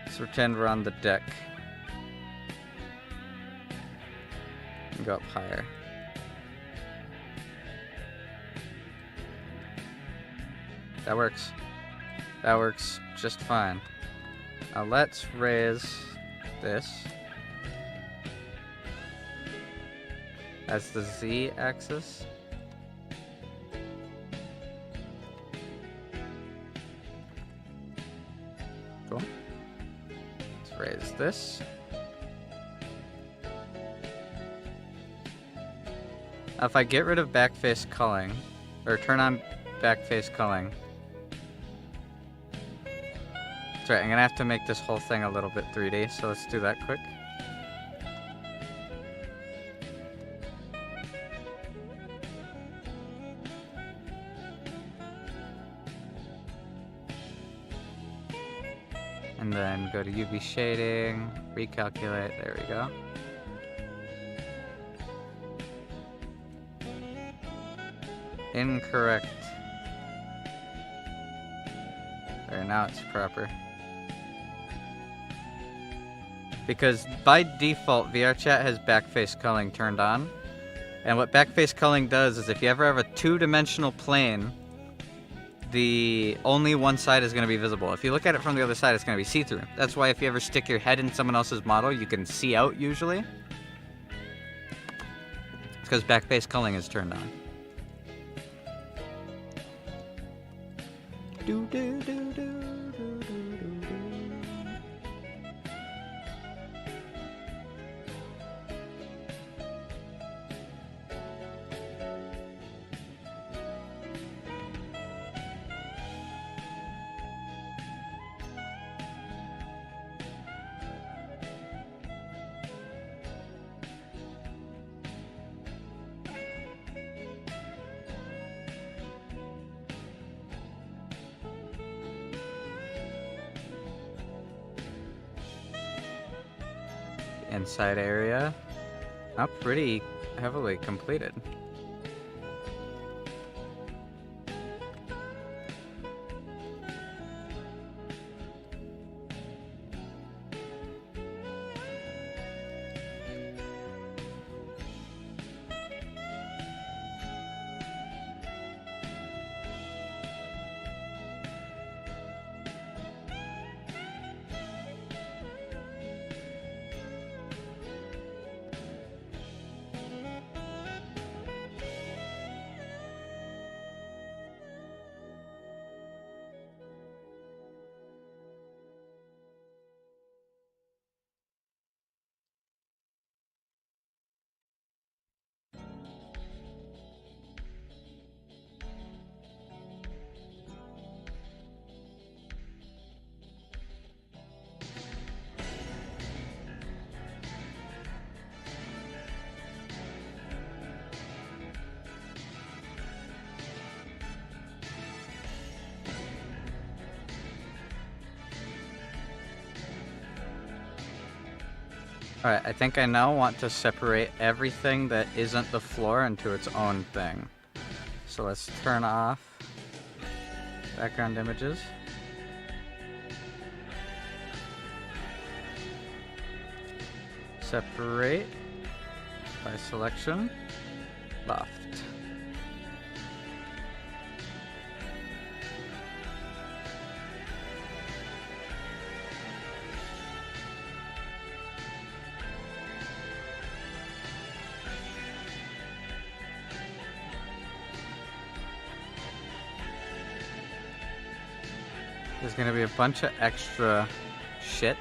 Let's pretend we're on the deck. And go up higher. That works. That works just fine. Now let's raise this as the z-axis. Cool. Let's raise this. Now if I get rid of backface culling, or turn on backface culling, that's right, I'm gonna have to make this whole thing a little bit 3D, so let's do that quick. And then go to UV shading, recalculate, there we go. Incorrect. There, now it's proper. Because by default, VRCHAT has backface culling turned on. And what backface culling does is if you ever have a two-dimensional plane, the only one side is going to be visible. If you look at it from the other side, it's going to be see-through. That's why if you ever stick your head in someone else's model, you can see out usually. It's because backface culling is turned on. Do do do do. Inside area, now pretty heavily completed. Alright, I think I now want to separate everything that isn't the floor into its own thing. So let's turn off background images. Separate by selection, left. There's gonna be a bunch of extra shit.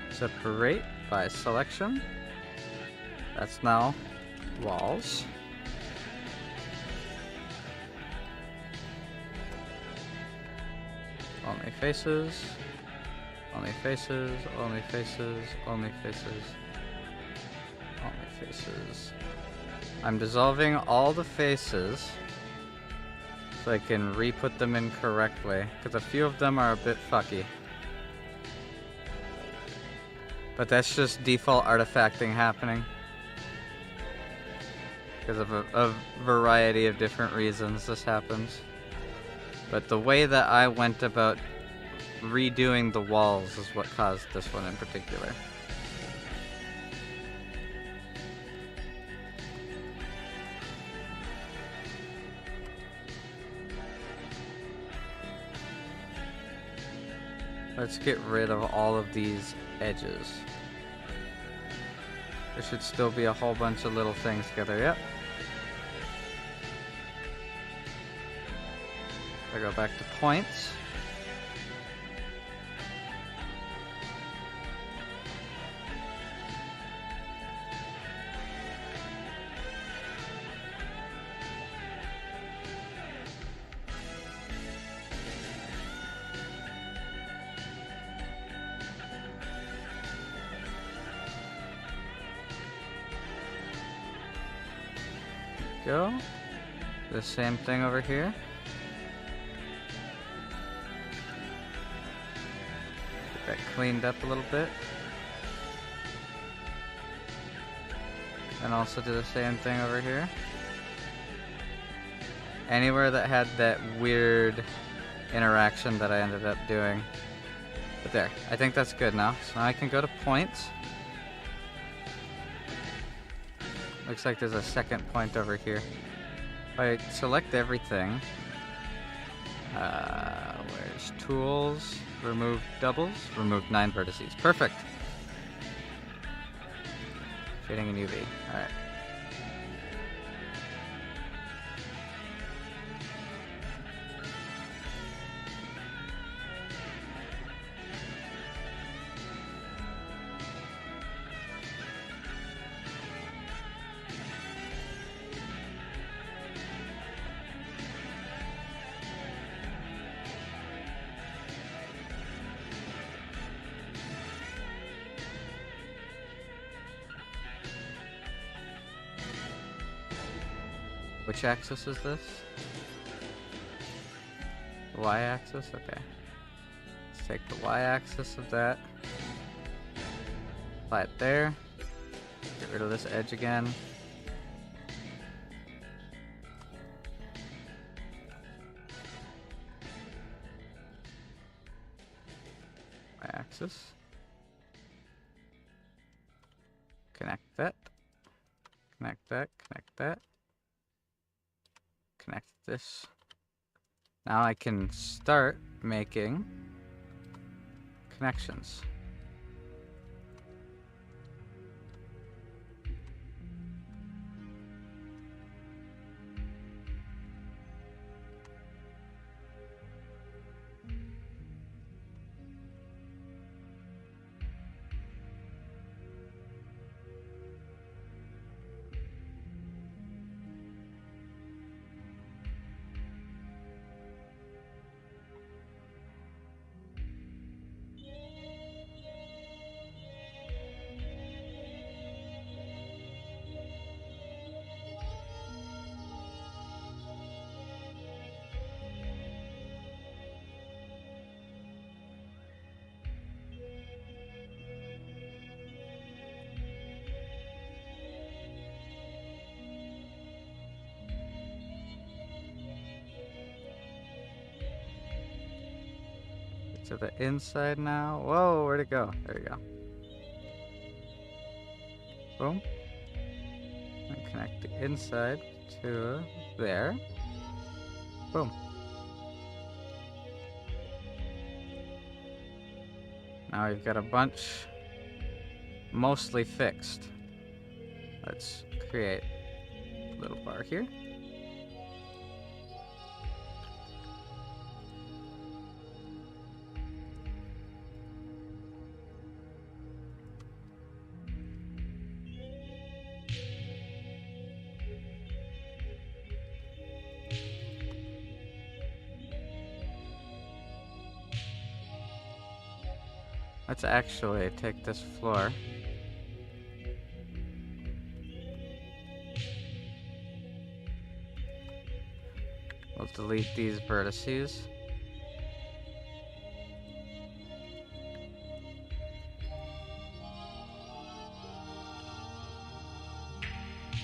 Separate by selection. That's now walls. Only faces. Only faces. Only faces. Only faces. Only faces. I'm dissolving all the faces so I can re-put them in correctly, because a few of them are a bit fucky. But that's just default artifacting happening because of a variety of different reasons this happens. But the way that I went about redoing the walls is what caused this one in particular. Let's get rid of all of these edges. There should still be a whole bunch of little things together. Yep. I go back to points. Go. The same thing over here. Get that cleaned up a little bit. And also do the same thing over here. Anywhere that had that weird interaction that I ended up doing. But there, I think that's good now. So now I can go to points. Looks like there's a second point over here. If I select everything, where's tools? Remove doubles, remove 9 vertices. Perfect. Shading in UV. Alright. Which axis is this? The y-axis? Okay. Let's take the y-axis of that. Apply it there. Get rid of this edge again. Y-axis. Connect that. Connect that. Connect that. Connect this. Now I can start making connections. to the inside now. Whoa, where'd it go? There you go. Boom. And connect the inside to there. Boom. Now we've got a bunch mostly fixed. Let's create a little bar here. Let's actually take this floor. We'll delete these vertices.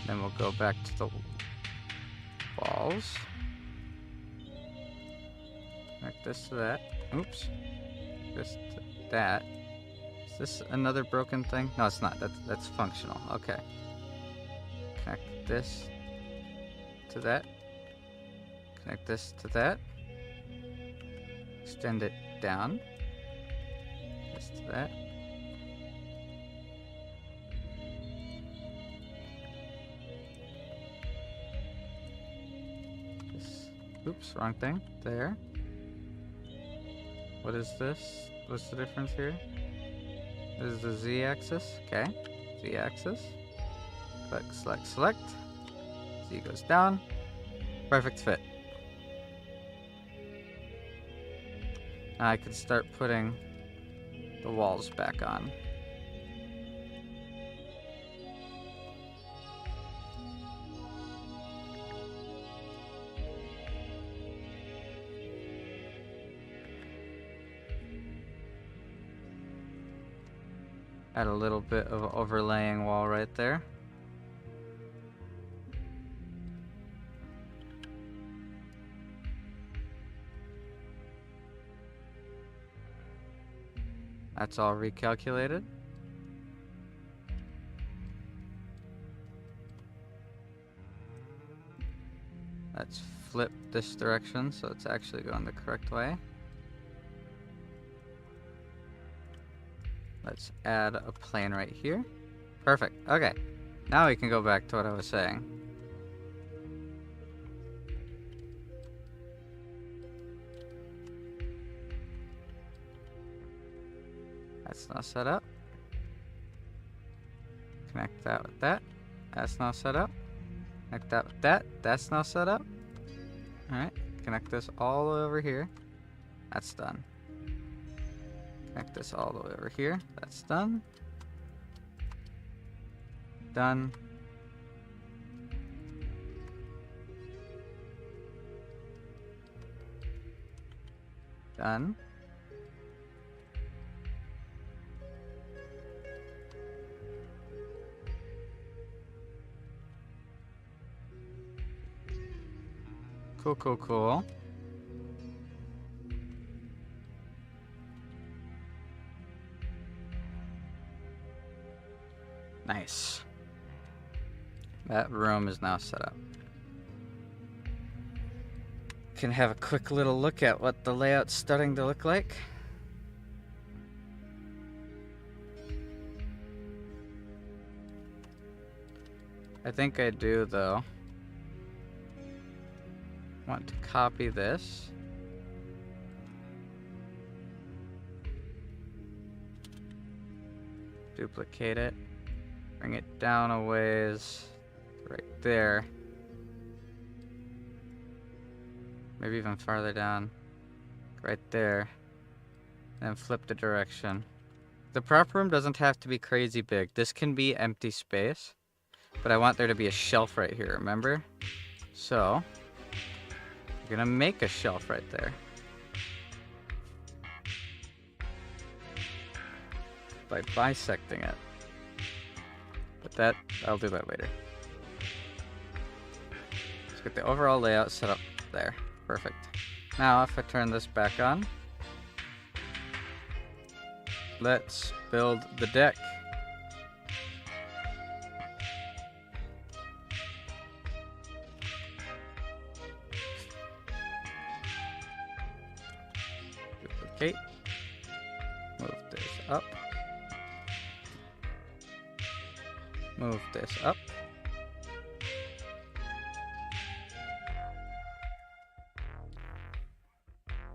Then we'll go back to the walls. Connect this to that. Oops. This to that. Is this another broken thing? No, it's not. That's functional. Okay. Connect this to that. Connect this to that. Extend it down. This to that. This. Oops, wrong thing. There. What is this? What's the difference here? This is the Z-axis. Okay. Z-axis. Select, select, select. Z goes down. Perfect fit. Now I can start putting the walls back on. Add a little bit of overlaying wall right there. That's all recalculated. Let's flip this direction so it's actually going the correct way. Let's add a plane right here. Perfect. Okay. Now we can go back to what I was saying. That's now set up. Connect that with that. That's now set up. Connect that with that. That's now set up. Alright. Connect this all the way over here. That's done. Connect this all the way over here. That's done. Done. Done. Cool, cool, cool. Nice. That room is now set up. Can have a quick little look at what the layout's starting to look like. I think I do, though. Want to copy this. Duplicate it. Bring it down a ways. Right there. Maybe even farther down. Right there. And flip the direction. The prop room doesn't have to be crazy big. This can be empty space. But I want there to be a shelf right here, remember? So we're gonna make a shelf right there. By bisecting it. But that, I'll do that later. Let's get the overall layout set up there. Perfect. Now if I turn this back on, Let's build the deck. Duplicate. Move this up. Move this up.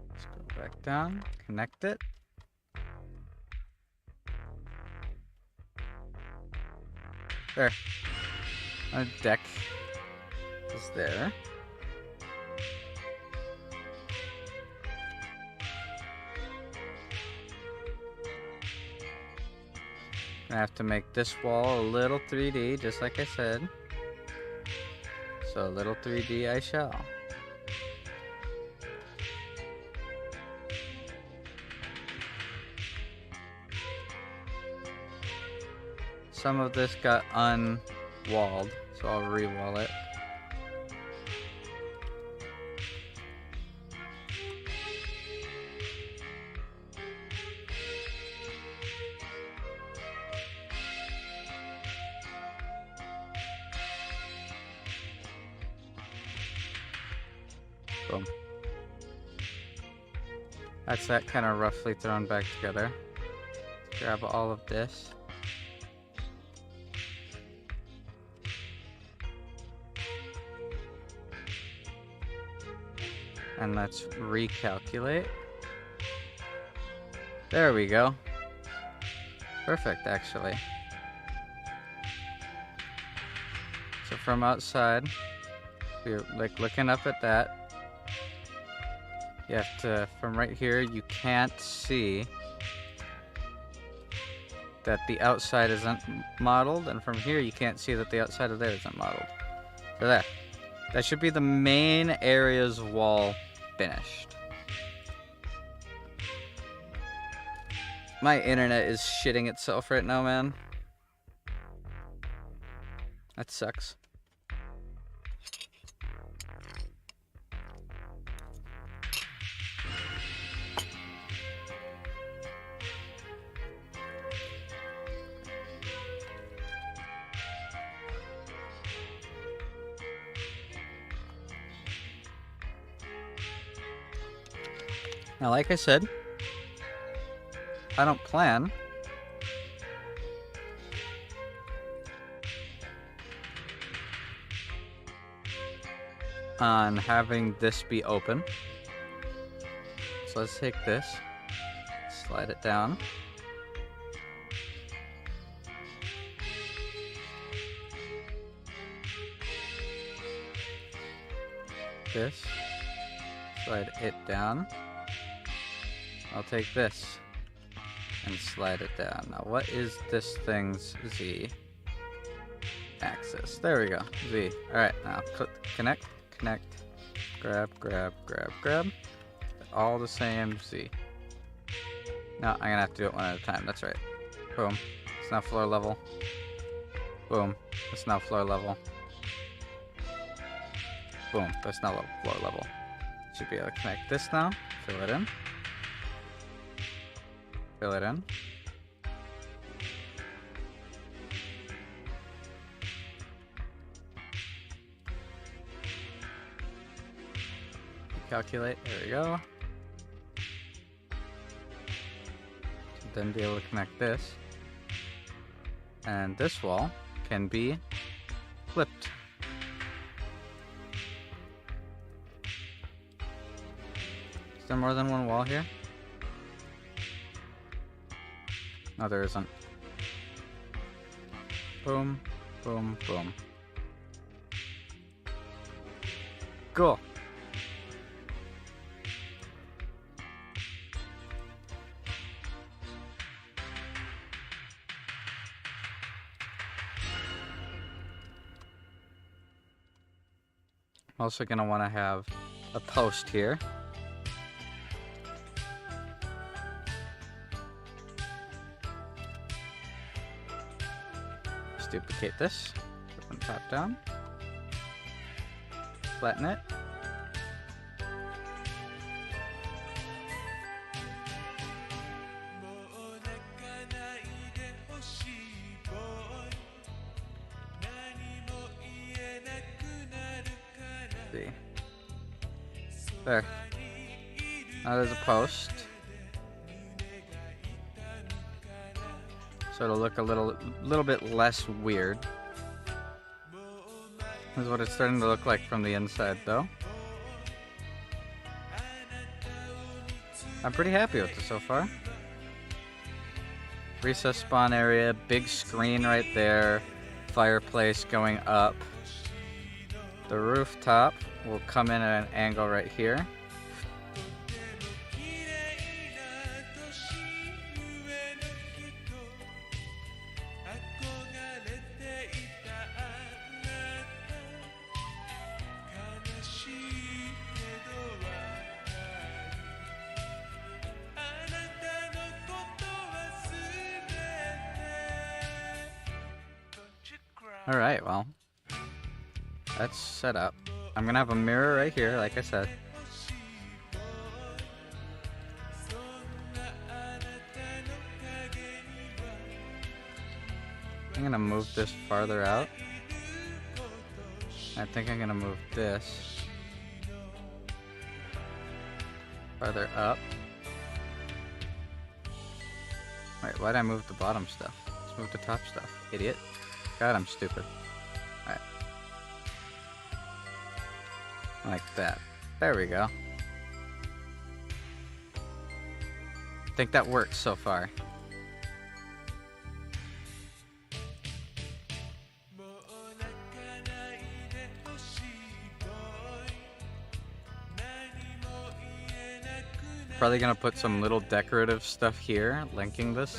Let's go back down, connect it. There. Our deck is there. I have to make this wall a little 3D, just like I said. So a little 3D I shall. Some of this got unwalled, so I'll re-wall it. Boom. That's that kind of roughly thrown back together. Grab all of this. And let's recalculate. There we go. Perfect, actually. So from outside, you're like looking up at that. You have to, from right here, you can't see that the outside isn't modeled, and from here you can't see that the outside of there isn't modeled. So there. That should be the main area's wall finished. My internet is shitting itself right now, man. That sucks. Now, like I said, I don't plan on having this be open. So let's take this, slide it down. This, slide it down. I'll take this and slide it down. Now, what is this thing's Z axis? There we go, Z. Alright, now connect, grab, grab, grab, grab. All the same Z. No, I'm gonna have to do it one at a time, that's right. Boom. It's now floor level. Boom. It's now floor level. Boom. That's now floor level. Should be able to connect this now. Fill it in. Fill it in. Calculate. There we go. Then be able to connect this. And this wall can be flipped. Is there more than one wall here? No, there isn't. Boom, boom, boom. Cool. I'm also going to want to have a post here. Just duplicate this, put them top down, flatten it. see. There. Now there's a post. So it'll look a little bit less weird. This is what it's starting to look like from the inside, though. I'm pretty happy with it so far. Recess spawn area, big screen right there, fireplace going up. The rooftop will come in at an angle right here. Alright, well, that's set up. I'm gonna have a mirror right here, like I said. I'm gonna move this farther out. I think I'm gonna move this farther up. Wait, why'd I move the bottom stuff? Let's move the top stuff, idiot. God, I'm stupid. Alright. Like that. There we go. I think that works so far. Probably gonna put some little decorative stuff here, linking this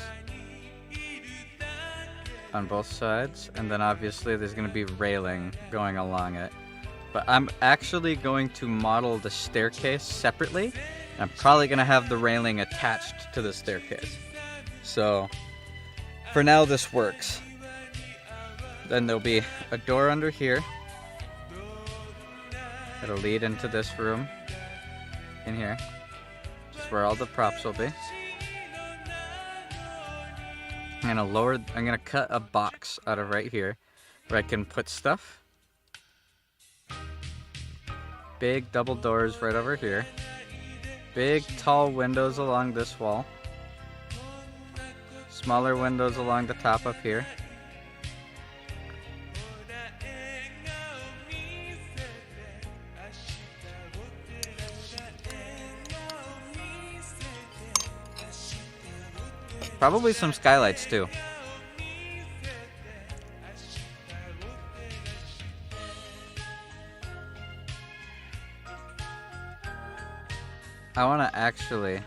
on both sides, and then obviously there's going to be railing going along it. But I'm actually going to model the staircase separately. I'm probably going to have the railing attached to the staircase. So for now this works. Then there'll be a door under here. It'll lead into this room in here, which is where all the props will be. I'm gonna cut a box out of right here where I can put stuff. Big double doors right over here. Big tall windows along this wall. Smaller windows along the top up here. Probably some skylights too. I want to actually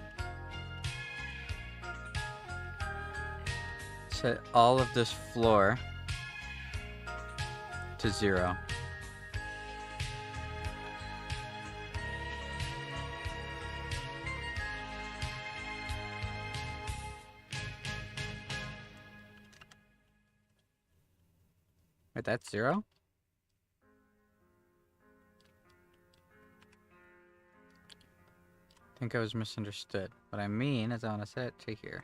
set all of this floor to 0. Wait, that's 0? I think I was misunderstood. What I mean is I want to set it to here.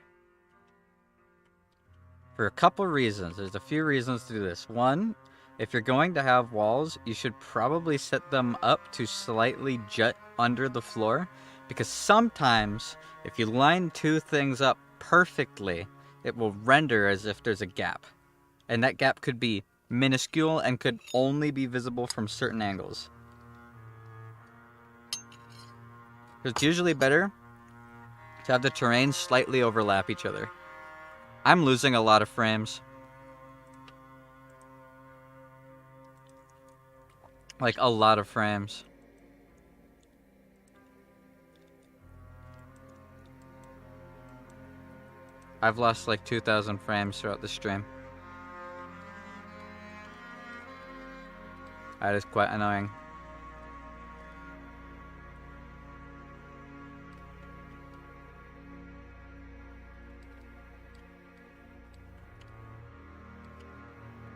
For a couple reasons. There's a few reasons to do this. One, if you're going to have walls, you should probably set them up to slightly jut under the floor. Because sometimes, if you line two things up perfectly, it will render as if there's a gap. And that gap could be minuscule and could only be visible from certain angles. It's usually better to have the terrains slightly overlap each other. I'm losing a lot of frames. Like a lot of frames. I've lost like 2,000 frames throughout the stream. That is quite annoying.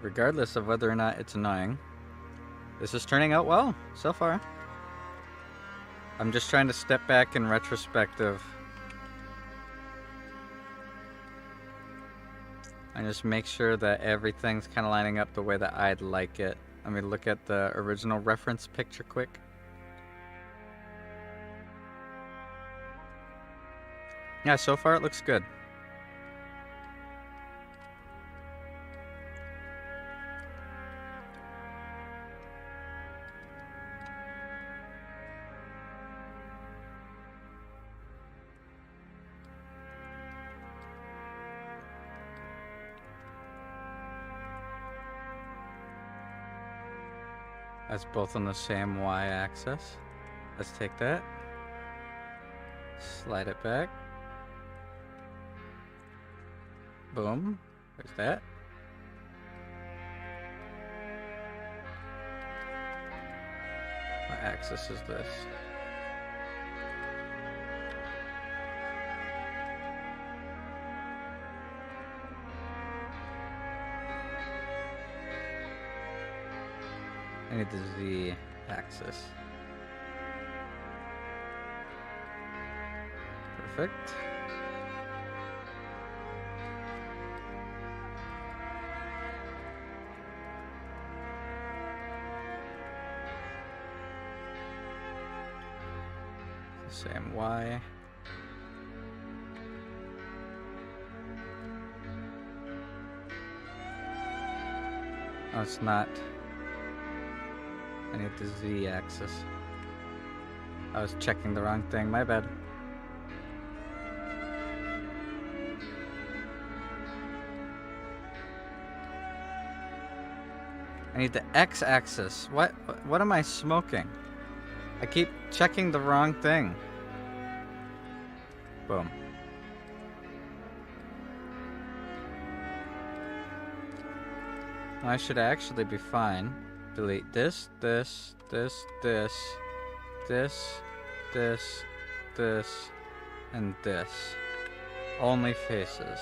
Regardless of whether or not it's annoying, this is turning out well so far. I'm just trying to step back in retrospective and just make sure that everything's kind of lining up the way that I'd like it. Let me look at the original reference picture quick. Yeah, so far it looks good. That's both on the same y-axis. Let's take that. Slide it back. Boom. There's that. What axis is this? I need the Z axis. Perfect. Same Y. Oh, it's not. I need the Z axis. I was checking the wrong thing, my bad. I need the X axis. What am I smoking? I keep checking the wrong thing. Boom. Well, I should actually be fine. Delete this, this, this, this, this, this, this, and this. Only faces.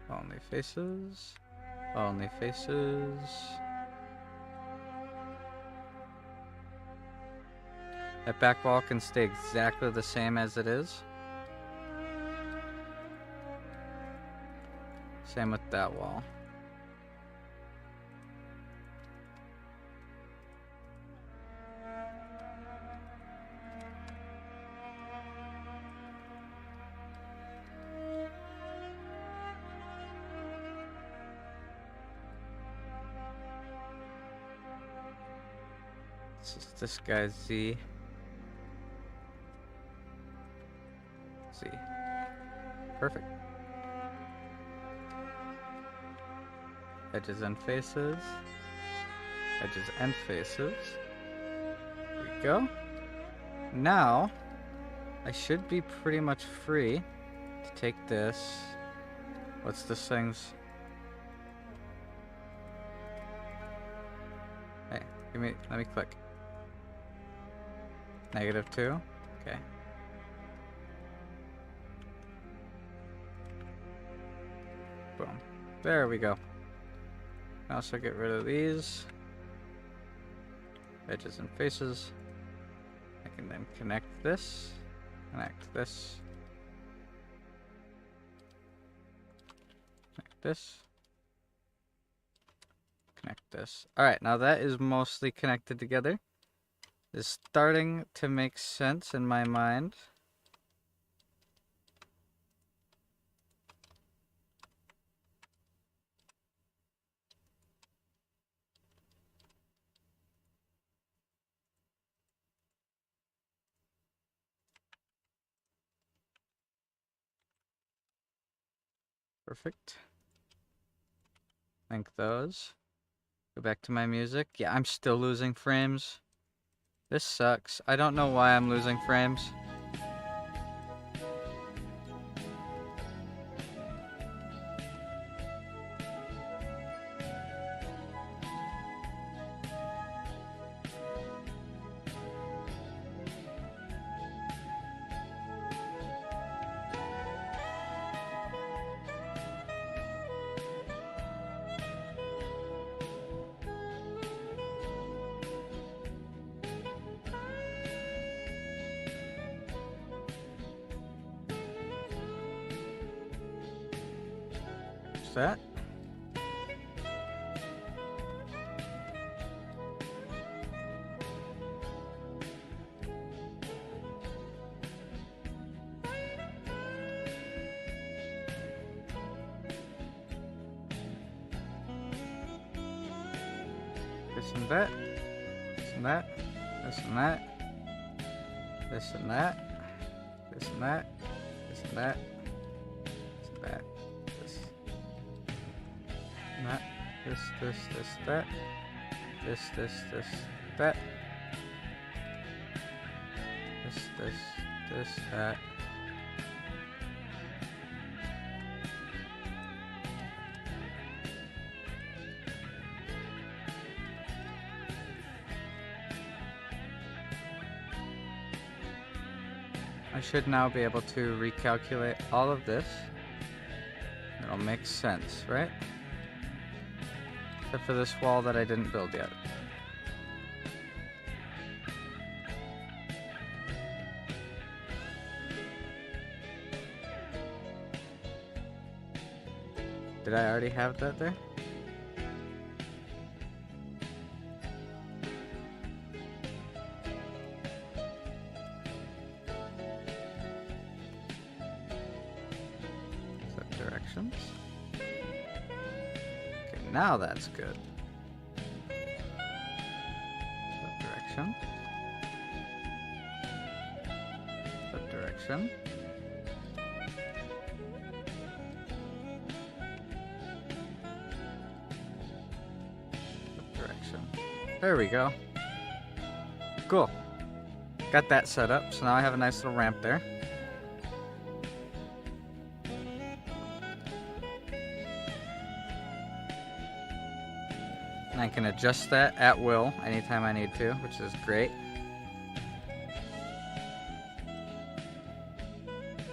Only faces. Only faces. That back wall can stay exactly the same as it is. Same with that wall. This guy's Z. Z. Perfect. Edges and faces. Edges and faces. There we go. Now, I should be pretty much free to take this. What's this thing's? Hey, let me click. -2? Okay. Boom. There we go. Also get rid of these edges and faces. I can then connect this, connect this, connect this, connect this. Alright, now that is mostly connected together. It's starting to make sense in my mind. Perfect. Link those. Go back to my music. Yeah, I'm still losing frames. This sucks. I don't know why I'm losing frames. that. This and that. This and that. This and that. This and that. This and that. This and that. This and that. This. And that. This, that. This, that. This, that. I should now be able to recalculate all of this. It'll make sense, right? Except for this wall that I didn't build yet. Did I already have that there? Directions. Okay, now that's good. That direction. That direction. That direction. There we go. Cool. Got that set up, so now I have a nice little ramp there. And I can adjust that at will anytime I need to, which is great.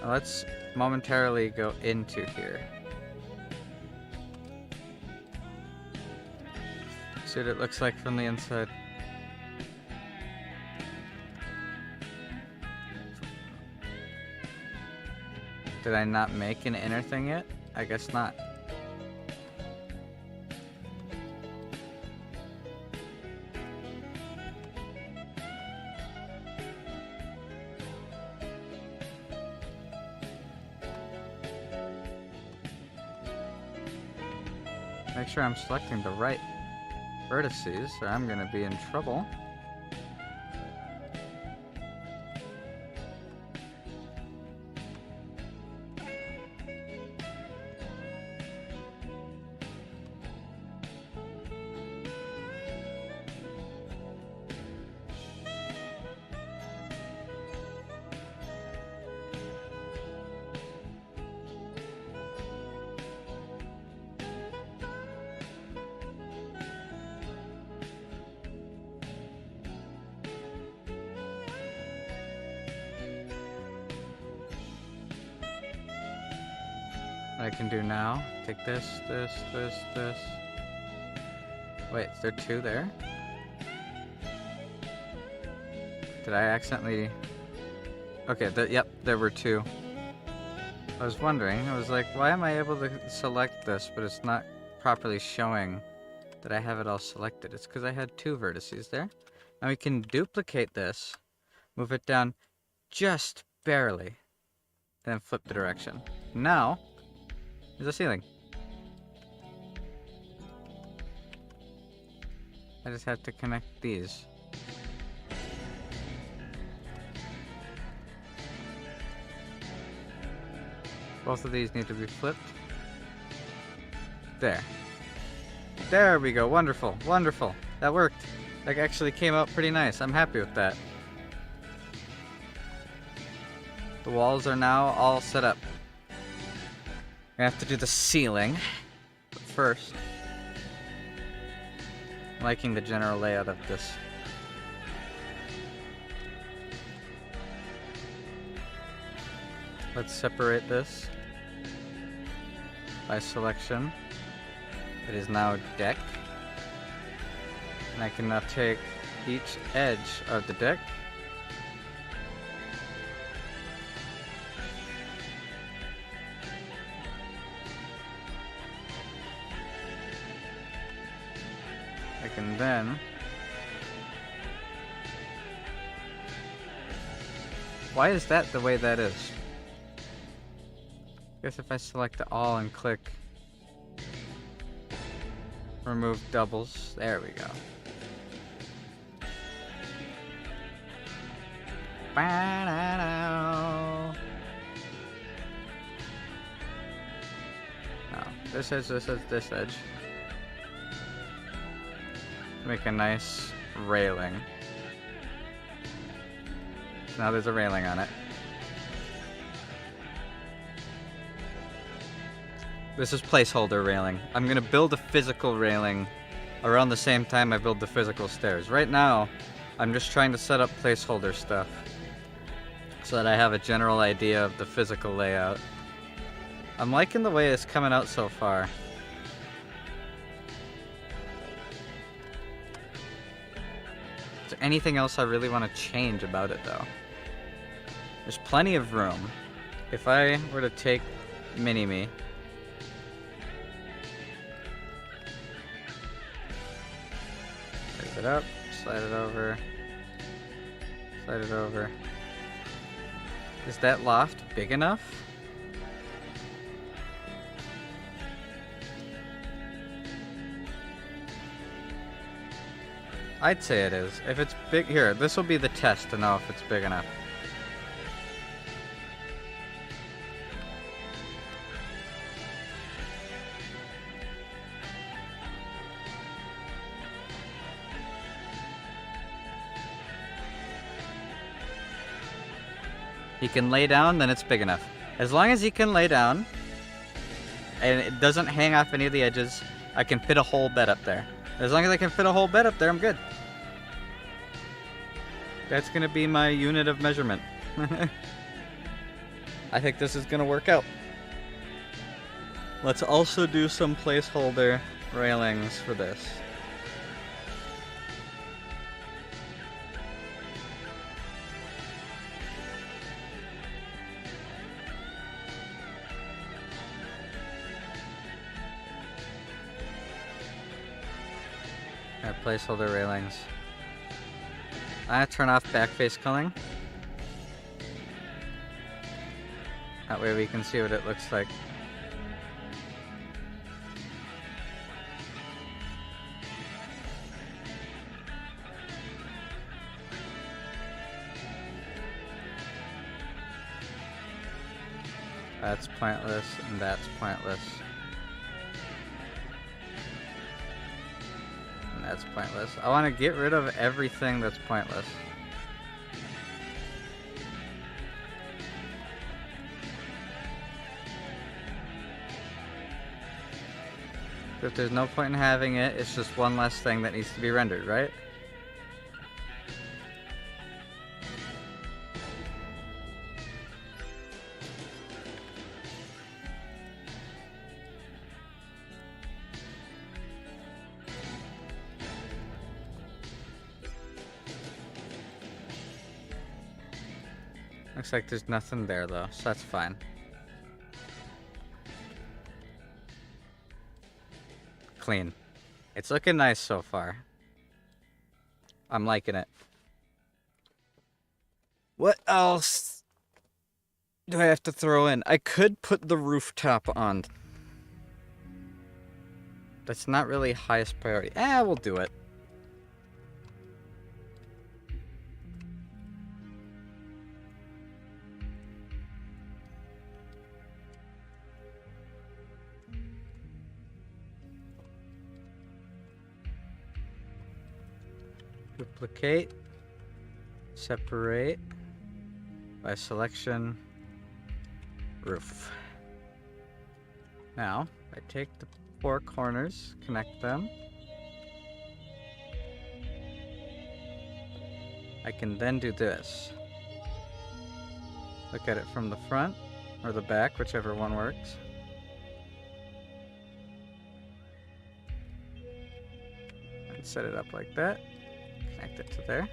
Now let's momentarily go into here. See what it looks like from the inside. Did I not make an inner thing yet? I guess not. Make sure I'm selecting the right vertices, or I'm going to be in trouble. What I can do now, take this. Wait, is there two there? Did I accidentally... Okay, yep, there were two. I was wondering, I was like, why am I able to select this, but it's not properly showing that I have it all selected? It's because I had two vertices there. Now we can duplicate this, move it down just barely, then flip the direction. Now, there's a ceiling. I just have to connect these. Both of these need to be flipped. There. There we go. Wonderful. Wonderful. That worked. That actually came out pretty nice. I'm happy with that. The walls are now all set up. I have to do the ceiling. But first, I'm liking the general layout of this. Let's separate this by selection. It is now deck. And I can now take each edge of the deck can then... Why is that the way that is? I guess if I select all and click remove doubles, there we go. No, this edge, this edge, this edge. Make a nice railing. Now there's a railing on it. This is placeholder railing. I'm gonna build a physical railing around the same time I build the physical stairs. Right now, I'm just trying to set up placeholder stuff so that I have a general idea of the physical layout. I'm liking the way it's coming out so far. Is there anything else I really want to change about it though? There's plenty of room. If I were to take Mini-Me, raise it up, slide it over, slide it over. Is that loft big enough? I'd say it is. If it's big, here, this will be the test to know if it's big enough. He can lay down, then it's big enough. As long as he can lay down, and it doesn't hang off any of the edges, I can fit a whole bed up there. As long as I can fit a whole bed up there, I'm good. That's gonna be my unit of measurement. I think this is gonna work out. Let's also do some placeholder railings for this. Placeholder railings. I turn off backface culling. That way we can see what it looks like. That's pointless, and that's pointless. That's pointless. I want to get rid of everything that's pointless. If there's no point in having it, it's just one less thing that needs to be rendered, right? Looks like there's nothing there though, so that's fine. Clean. It's looking nice so far. I'm liking it. What else do I have to throw in? I could put the rooftop on. That's not really highest priority. We'll do it. Duplicate, separate by selection, roof. Now, I take the 4 corners, connect them. I can then do this. Look at it from the front or the back, whichever one works. And set it up like that. Connect it to there.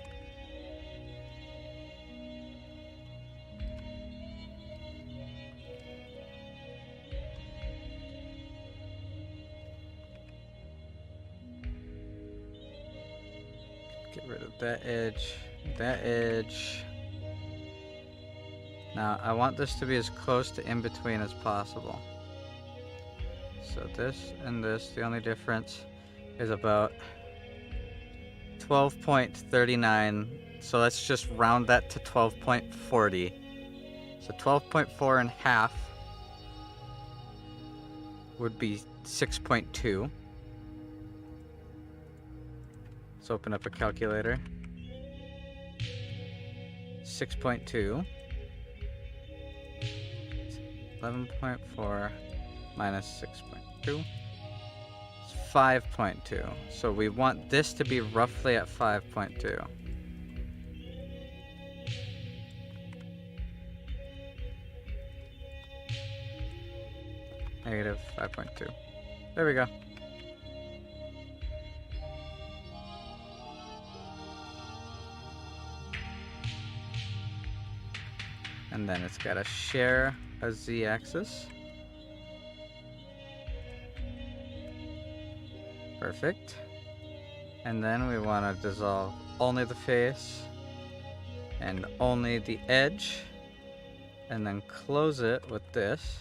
rid of that edge, that edge. Now, I want this to be as close to in between as possible. So this and this, the only difference is about 12.39. So let's just round that to 12.40. So 12.4 and half would be 6.2. Let's open up a calculator. 6.2. 11.4 minus 6.2. It's 5.2. So we want this to be roughly at 5.2. Negative 5.2. There we go. And then it's got to share a z-axis. Perfect. And then we want to dissolve only the face and only the edge, and then close it with this.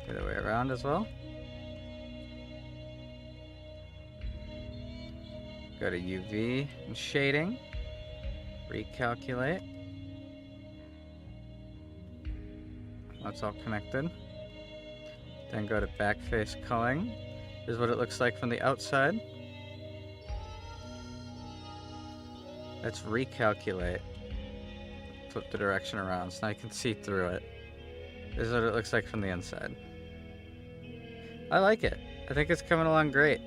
The other way around as well. Go to UV and shading. Recalculate. That's all connected. Then go to backface culling. This is what it looks like from the outside. Let's recalculate. Flip the direction around so now you can see through it. This is what it looks like from the inside. I like it. I think it's coming along great.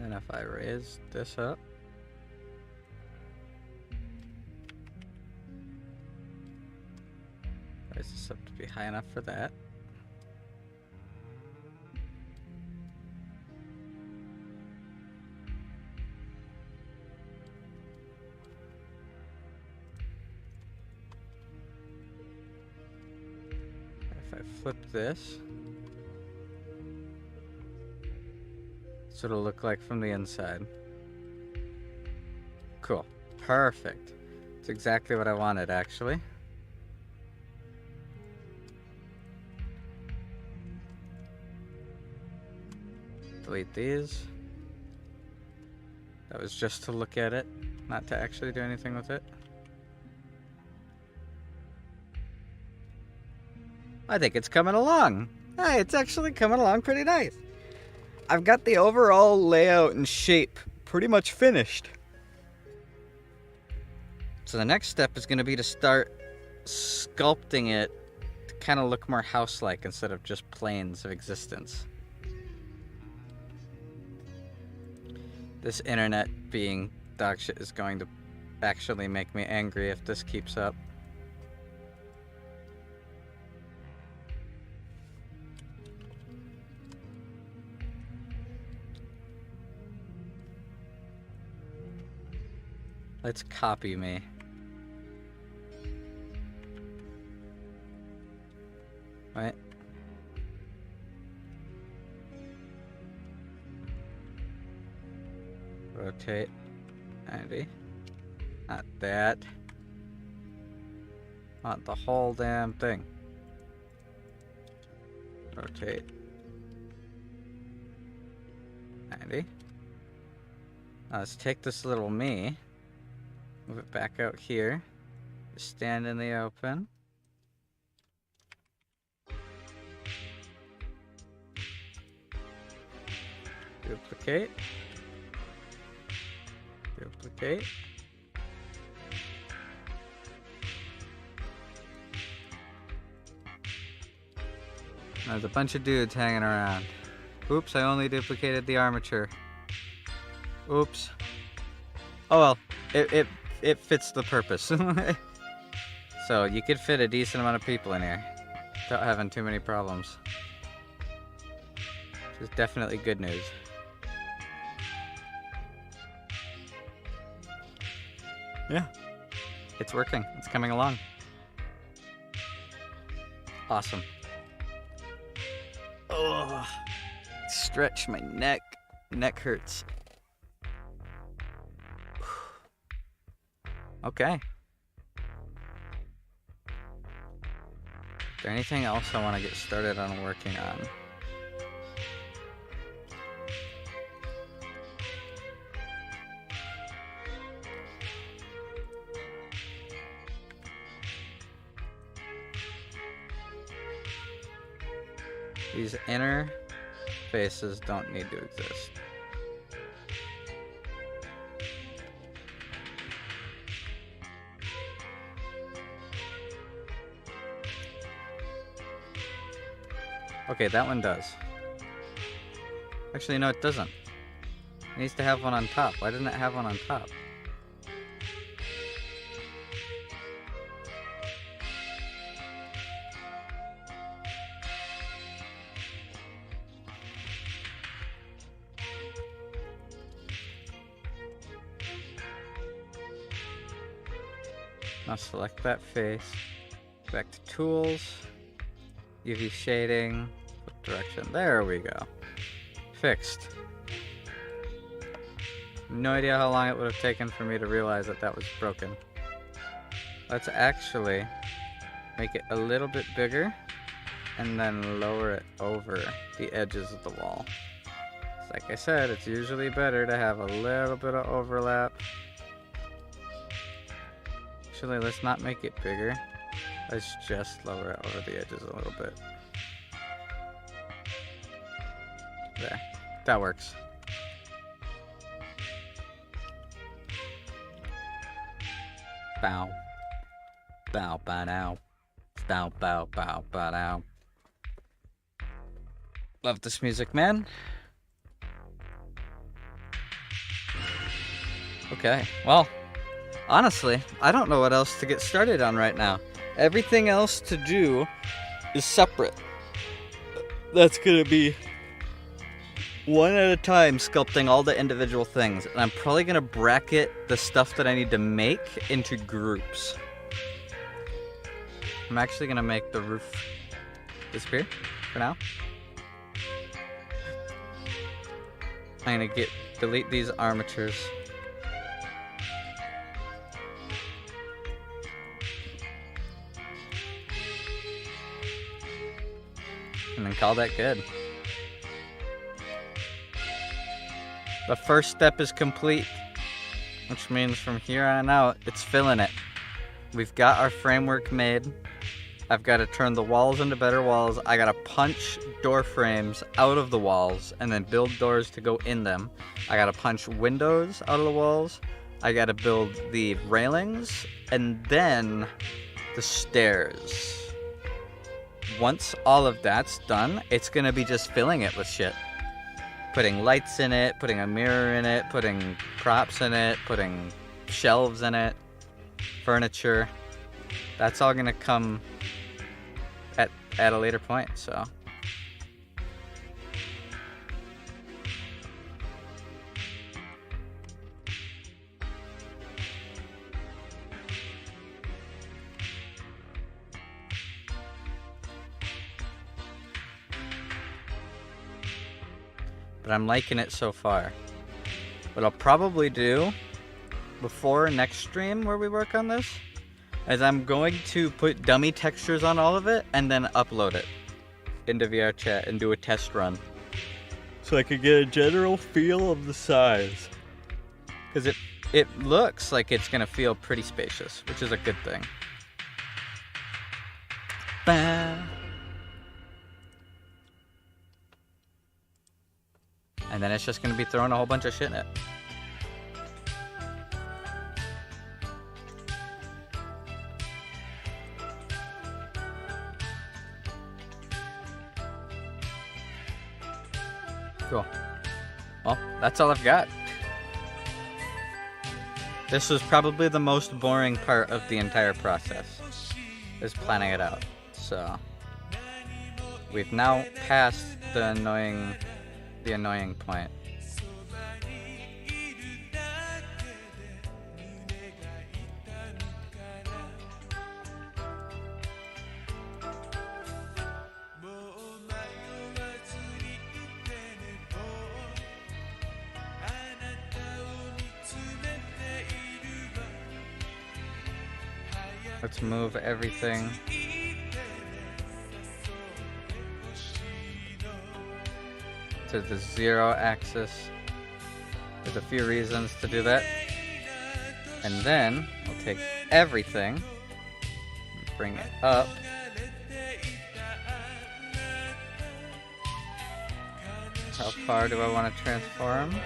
And if I raise this up, raise this up to be high enough for that. If I flip this, that's what it'll look like from the inside. Cool. Perfect. It's exactly what I wanted, actually. Delete these. That was just to look at it, not to actually do anything with it. I think it's coming along. Hey, it's actually coming along pretty nice. I've got the overall layout and shape pretty much finished. So the next step is going to be to start sculpting it to kind of look more house-like instead of just planes of existence. This internet being dog shit is going to actually make me angry if this keeps up. Let's copy me. Right? Rotate 90. Not that. Not the whole damn thing. Rotate 90. Now let's take this little me. Move it back out here. Stand in the open. Duplicate. Duplicate. There's a bunch of dudes hanging around. Oops, I only duplicated the armature. Oops. Oh well, it fits the purpose. So So you could fit a decent amount of people in here without having too many problems. Which is definitely good news. Yeah. It's working. It's coming along. Awesome. Oh, stretch my neck. Neck hurts. Okay. Is there anything else I want to get started on working on? These inner faces don't need to exist. Okay, that one does. Actually, no, it doesn't. It needs to have one on top. Why didn't it have one on top? Now select that face. Back to tools. UV shading. What direction? There we go. Fixed. No idea how long it would have taken for me to realize that that was broken. Let's actually make it a little bit bigger and then lower it over the edges of the wall. Like I said, it's usually better to have a little bit of overlap. Actually, let's not make it bigger. Let's just lower it over the edges a little bit. There. That works. Bow. Bow, bow, now. Bow, bow, bow, bow, now. Love this music, man. Okay, well, honestly, I don't know what else to get started on right now. Everything else to do is separate. That's gonna be one at a time, sculpting all the individual things. And I'm probably gonna bracket the stuff that I need to make into groups. I'm actually gonna make the roof disappear for now. I'm gonna delete these armatures. And then call that good. The first step is complete, which means from here on out, it's filling it. We've got our framework made. I've got to turn the walls into better walls. I got to punch door frames out of the walls and then build doors to go in them. I got to punch windows out of the walls. I got to build the railings and then the stairs. Once all of that's done, it's gonna be just filling it with shit. Putting lights in it, putting a mirror in it, putting props in it, putting shelves in it, furniture. That's all gonna come at a later point, so. But I'm liking it so far. What I'll probably do before next stream where we work on this is I'm going to put dummy textures on all of it and then upload it into VRCHAT and do a test run. So I could get a general feel of the size. Because it looks like it's going to feel pretty spacious, which is a good thing. Bah. And then it's just going to be throwing a whole bunch of shit in it. Cool. Well, that's all I've got. This was probably the most boring part of the entire process. is planning it out. So we've now passed the annoying point. Let's move everything to the 0 axis. There's a few reasons to do that. And then we'll take everything and bring it up. How far do I want to transform?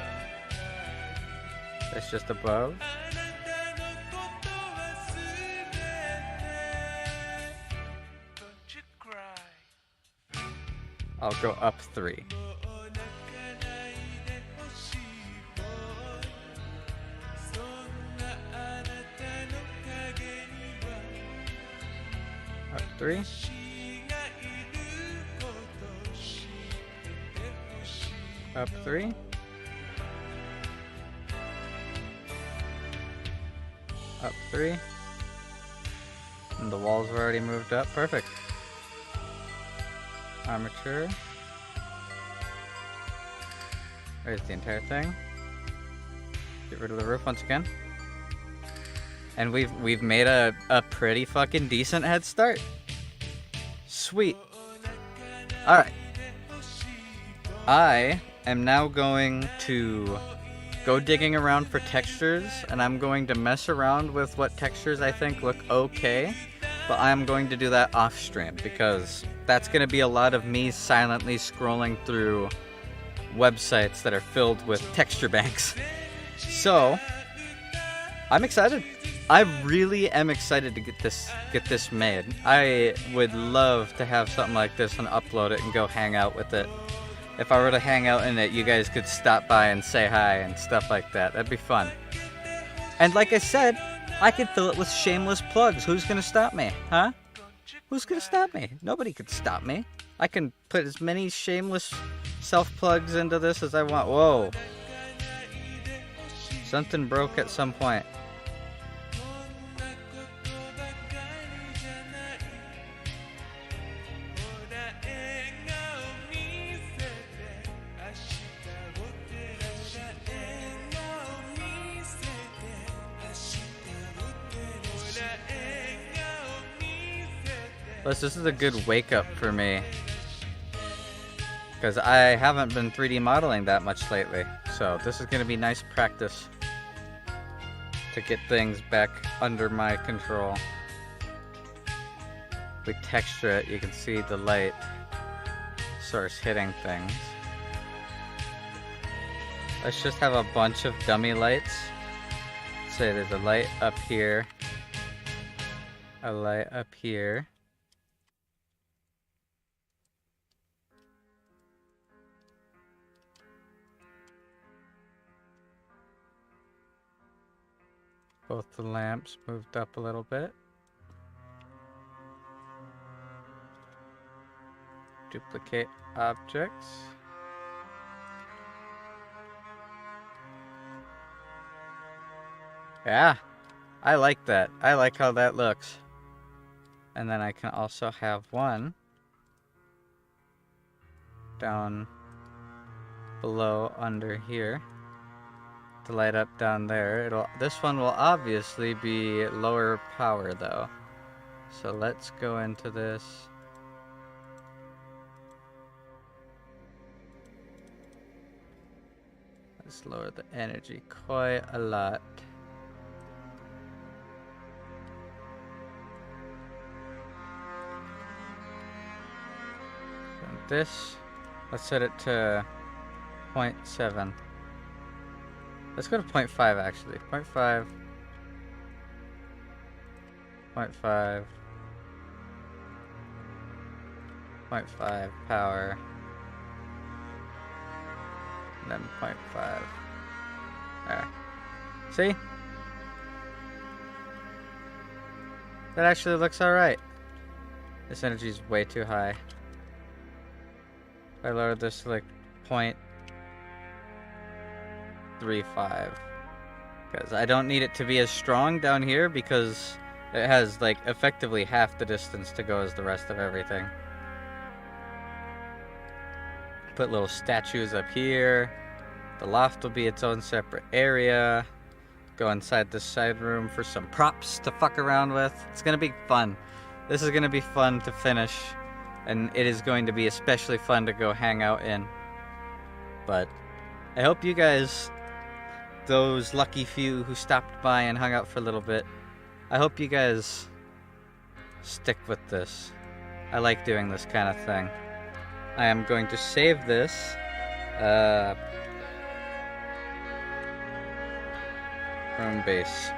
That's just above. I'll go up 3. Up 3. Up 3. Up 3. And the walls are already moved up. Perfect. Armature. There's the entire thing. Get rid of the roof once again. And we've made a pretty fucking decent head start. Sweet. Alright. I am now going to go digging around for textures, and I'm going to mess around with what textures I think look okay. But I'm going to do that off stream, because that's going to be a lot of me silently scrolling through websites that are filled with texture banks. So, I'm excited. I really am excited to get this made. I would love to have something like this and upload it and go hang out with it. If I were to hang out in it, you guys could stop by and say hi and stuff like that. That'd be fun. And like I said, I could fill it with shameless plugs. Who's gonna stop me, huh? Who's gonna stop me? Nobody could stop me. I can put as many shameless self-plugs into this as I want. Whoa. Something broke at some point. Plus, this is a good wake-up for me, because I haven't been 3D modeling that much lately, so this is going to be nice practice to get things back under my control. We texture it, you can see the light source hitting things. Let's just have a bunch of dummy lights. Say there's a light up here, a light up here. Both the lamps moved up a little bit. Duplicate objects. Yeah, I like that. I like how that looks. And then I can also have one down below under here to light up down there. This one will obviously be lower power though. So let's go into this. Let's lower the energy quite a lot. And this, let's set it to 0.7. Let's go to 0.5 actually. 0.5. 0.5. 0.5 power. And then 0.5. There. See? That actually looks alright. This energy is way too high. If I lower this to like 0.35. Because I don't need it to be as strong down here because it has like effectively half the distance to go as the rest of everything. Put little statues up here. The loft will be its own separate area. Go inside this side room for some props to fuck around with. It's gonna be fun. This is gonna be fun to finish, and it is going to be especially fun to go hang out in. But I hope you guys, those lucky few who stopped by and hung out for a little bit, I hope you guys stick with this. I like doing this kind of thing. I am going to save this. Room base.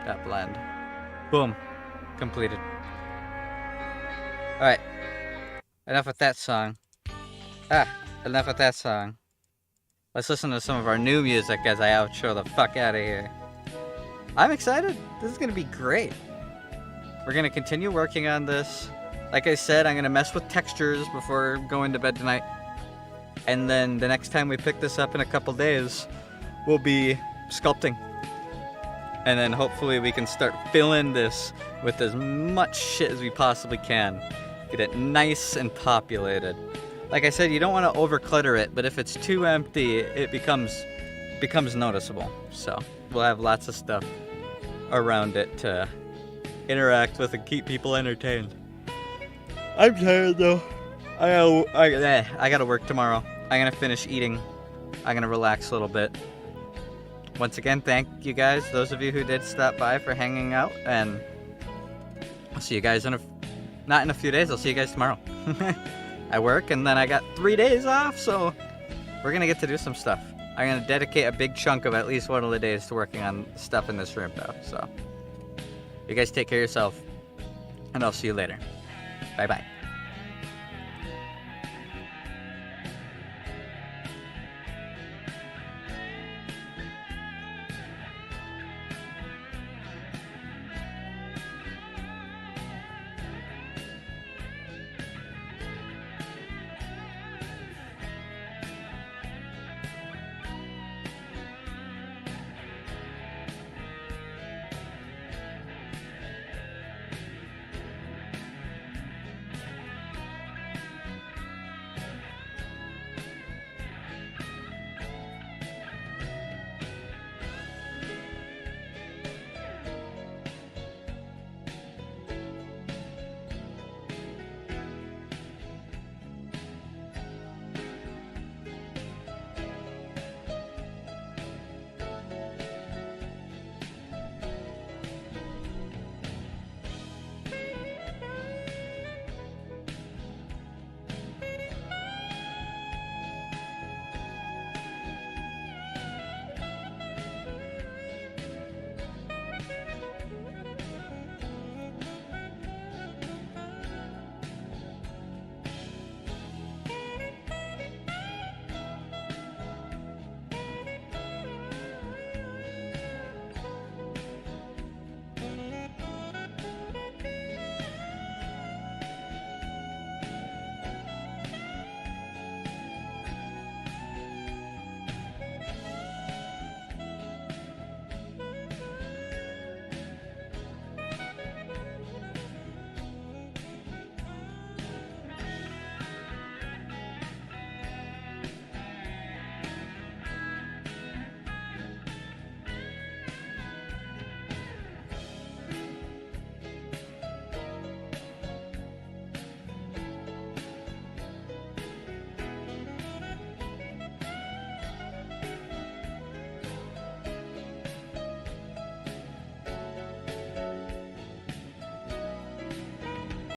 That blend. Boom. Completed. Alright. Enough with that song. Enough with that song. Let's listen to some of our new music as I outro the fuck out of here. I'm excited. This is gonna be great. We're gonna continue working on this. Like I said, I'm gonna mess with textures before going to bed tonight. And then the next time we pick this up in a couple days, we'll be sculpting. And then hopefully we can start filling this with as much shit as we possibly can. Get it nice and populated. Like I said, you don't want to overclutter it, but if it's too empty, it becomes noticeable. So we'll have lots of stuff around it to interact with and keep people entertained. I'm tired though. I gotta work tomorrow. I'm gonna finish eating. I'm gonna relax a little bit. Once again, thank you guys, those of you who did stop by, for hanging out, and I'll see you guys not in a few days, I'll see you guys tomorrow. I work, and then I got 3 days off, so we're gonna get to do some stuff. I'm gonna dedicate a big chunk of at least one of the days to working on stuff in this room, though, so you guys take care of yourself, and I'll see you later. Bye-bye.